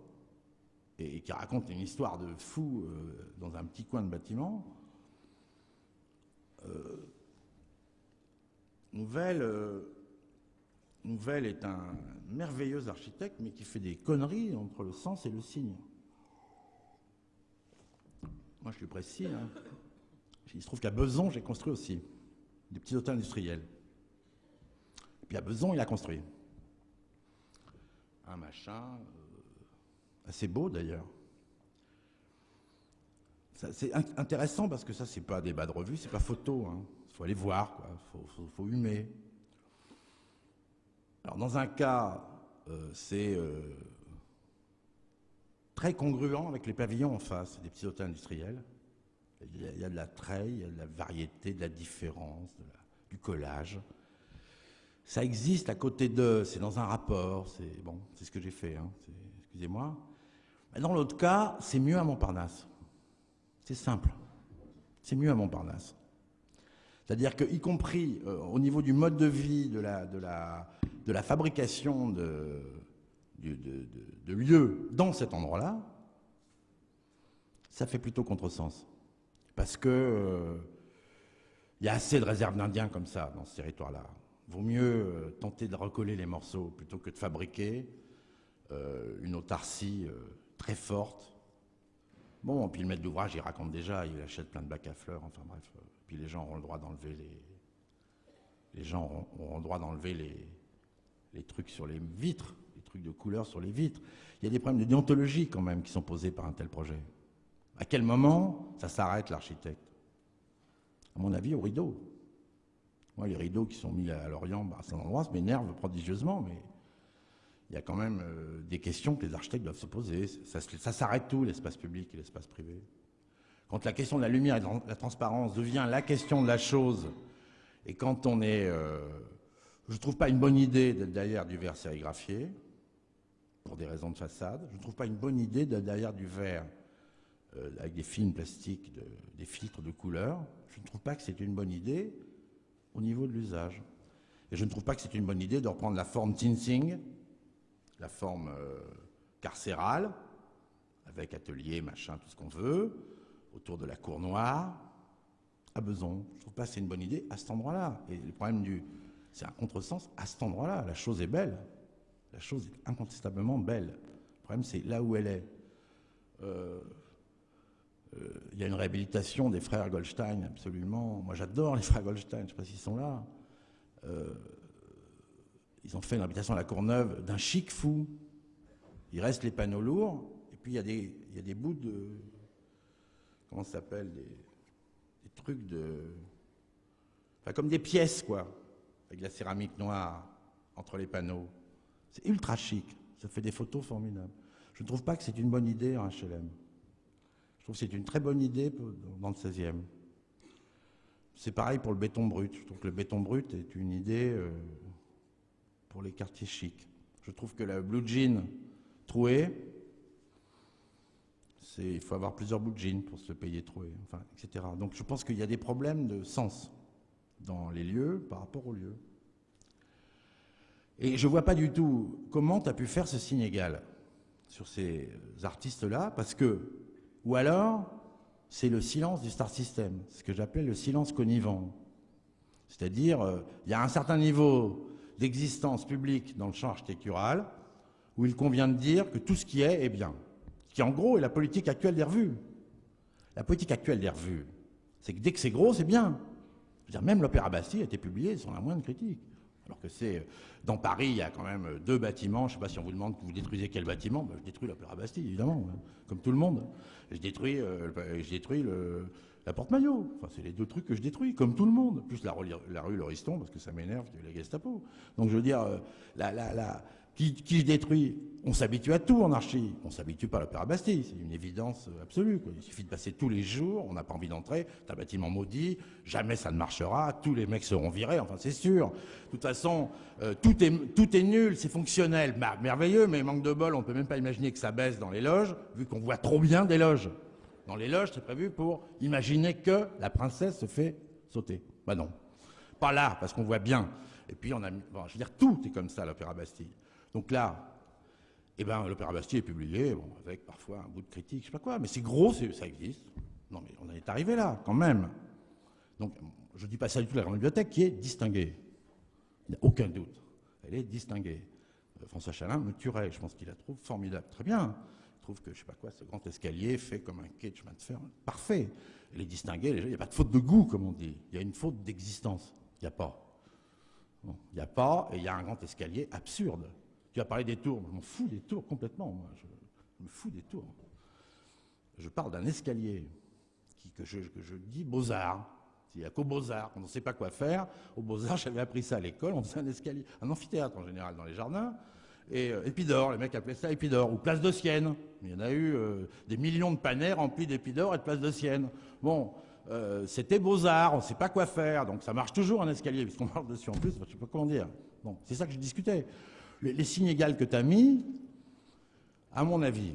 et qui raconte une histoire de fou dans un petit coin de bâtiment. Nouvel est un merveilleux architecte, mais qui fait des conneries entre le sens et le signe. Moi, je suis précis. Hein. Il se trouve qu'à Besançon, j'ai construit aussi des petits hôtels industriels. Et puis à Besançon, il a construit un machin assez beau d'ailleurs. C'est intéressant parce que ça, c'est pas débat de revue, c'est pas photo. Il faut aller voir, quoi. Faut humer. Alors dans un cas, c'est très congruent avec les pavillons en face, des petits hôtels industriels. Il y a de la treille, il y a de la variété, de la différence, du collage. Ça existe à côté d'eux, c'est dans un rapport, c'est ce que j'ai fait, hein, excusez-moi. Dans l'autre cas, c'est mieux à Montparnasse. C'est simple, c'est mieux à Montparnasse. C'est-à-dire qu'y compris au niveau du mode de vie, de la fabrication de lieux dans cet endroit-là, ça fait plutôt contresens. Parce que y a assez de réserves d'Indiens comme ça dans ce territoire-là. Vaut mieux tenter de recoller les morceaux plutôt que de fabriquer une autarcie très forte. Bon, puis le maître d'ouvrage, il raconte déjà, il achète plein de bacs à fleurs, enfin bref. Puis les gens auront le droit d'enlever les trucs sur les vitres, les trucs de couleur sur les vitres. Il y a des problèmes de déontologie quand même qui sont posés par un tel projet. À quel moment ça s'arrête, l'architecte? À mon avis, au rideau. Moi, les rideaux qui sont mis à l'Orient, à cet endroit, ça m'énerve prodigieusement, mais il y a quand même des questions que les architectes doivent se poser. Ça s'arrête tout, l'espace public et l'espace privé. Quand la question de la lumière et de la transparence devient la question de la chose, et quand on est... je ne trouve pas une bonne idée d'être derrière du verre sérigraphié, pour des raisons de façade. Je ne trouve pas une bonne idée d'être derrière du verre avec des films plastiques, des filtres de couleur. Je ne trouve pas que c'est une bonne idée au niveau de l'usage. Et je ne trouve pas que c'est une bonne idée de reprendre la forme Tinsing, la forme carcérale, avec atelier, machin, tout ce qu'on veut, autour de la cour noire, à Besançon. Je ne trouve pas que c'est une bonne idée à cet endroit-là. Et le problème c'est un contresens à cet endroit-là. La chose est belle. La chose est incontestablement belle. Le problème, c'est là où elle est. Il y a une réhabilitation des frères Goldstein, absolument. Moi, j'adore les frères Goldstein, je ne sais pas s'ils sont là. Ils ont fait une réhabilitation à la Courneuve d'un chic fou. Il reste les panneaux lourds, et puis il y a des bouts de... Comment ça s'appelle, des trucs de... Enfin, comme des pièces, quoi, avec de la céramique noire entre les panneaux. C'est ultra chic. Ça fait des photos formidables. Je ne trouve pas que c'est une bonne idée en HLM. Je trouve que c'est une très bonne idée dans le 16e. C'est pareil pour le béton brut. Je trouve que le béton brut est une idée pour les quartiers chics. Je trouve que la blue jean trouée, il faut avoir plusieurs blue jeans pour se payer trouée, enfin, etc. Donc je pense qu'il y a des problèmes de sens dans les lieux par rapport aux lieux. Et je ne vois pas du tout comment tu as pu faire ce signe égal sur ces artistes-là, parce que, ou alors, c'est le silence du star system, ce que j'appelais le silence connivant. C'est-à-dire, il y a un certain niveau d'existence publique dans le champ architectural où il convient de dire que tout ce qui est bien. Ce qui, en gros, est la politique actuelle des revues. La politique actuelle des revues, c'est que dès que c'est gros, c'est bien. Je veux dire, même l'Opéra Bastille a été publié sans la moindre critique. Alors que dans Paris, il y a quand même 2 bâtiments. Je ne sais pas si on vous demande que vous détruisez quel bâtiment. Ben, je détruis l'Opéra Bastille, évidemment, comme tout le monde. Je détruis la Porte-Maillot. Enfin, c'est les 2 trucs que je détruis, comme tout le monde. Plus la rue Lauriston, parce que ça m'énerve, la Gestapo. Donc, je veux dire, qui je détruis? On s'habitue à tout en archi. On ne s'habitue pas à l'Opéra Bastille. C'est une évidence absolue, quoi. Il suffit de passer tous les jours. On n'a pas envie d'entrer. C'est un bâtiment maudit. Jamais ça ne marchera. Tous les mecs seront virés. Enfin, c'est sûr. De toute façon, tout est nul. C'est fonctionnel. Merveilleux, mais manque de bol. On ne peut même pas imaginer que ça baisse dans les loges, vu qu'on voit trop bien des loges. Dans les loges, c'est prévu pour imaginer que la princesse se fait sauter. Ben non. Pas là, parce qu'on voit bien. Et puis on a mis, bon, je veux dire, tout est comme ça, l'Opéra Bastille. Donc là, eh ben, l'Opéra Bastille est publié, bon, avec parfois un bout de critique, je sais pas quoi, mais c'est gros, ça existe. Non, mais on en est arrivé là, quand même. Donc, je dis pas ça du tout, la grande bibliothèque qui est distinguée. Il n'y a aucun doute. Elle est distinguée. François Chalin me tuerait, je pense qu'il la trouve formidable. Très bien. Il trouve que, je sais pas quoi, ce grand escalier fait comme un quai de chemin de fer. Parfait. Elle est distinguée, il n'y a pas de faute de goût, comme on dit. Il y a une faute d'existence. Il n'y a pas. Bon, il n'y a pas, et il y a un grand escalier absurde. Tu as parlé des tours, je m'en fous des tours complètement, moi. Je me fous des tours. Je parle d'un escalier que je dis Beaux-Arts. Il n'y a qu'aux Beaux-Arts, on ne sait pas quoi faire. Aux Beaux-Arts, j'avais appris ça à l'école, on faisait un escalier, un amphithéâtre en général dans les jardins. Et Épidore, les mecs appelaient ça Épidore, ou Place de Sienne. Il y en a eu des millions de panais remplis d'Épidore et de Place de Sienne. Bon, c'était Beaux-Arts, on ne sait pas quoi faire, donc ça marche toujours un escalier, puisqu'on marche dessus en plus, je ne sais pas comment dire. Bon, c'est ça que je discutais. Les signes égales que tu as mis, à mon avis,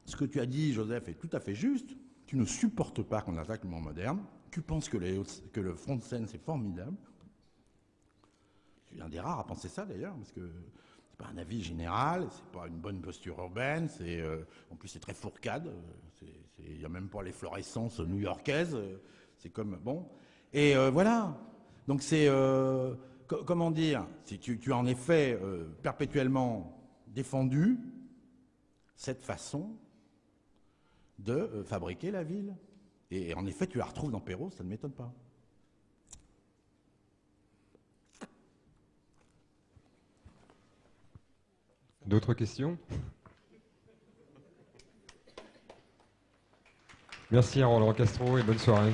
ce que tu as dit, Joseph, est tout à fait juste. Tu ne supportes pas qu'on attaque le monde moderne. Tu penses que le front de scène, c'est formidable. Tu es un des rares à penser ça, d'ailleurs, parce que c'est pas un avis général, c'est pas une bonne posture urbaine, en plus c'est très fourcade, il n'y a même pas l'efflorescence new-yorkaise, c'est comme... Bon. Et voilà. Donc c'est... comment dire, tu as en effet perpétuellement défendu cette façon de fabriquer la ville. Et en effet, tu la retrouves dans Perrault, ça ne m'étonne pas. D'autres questions? Merci Roland Castro et bonne soirée.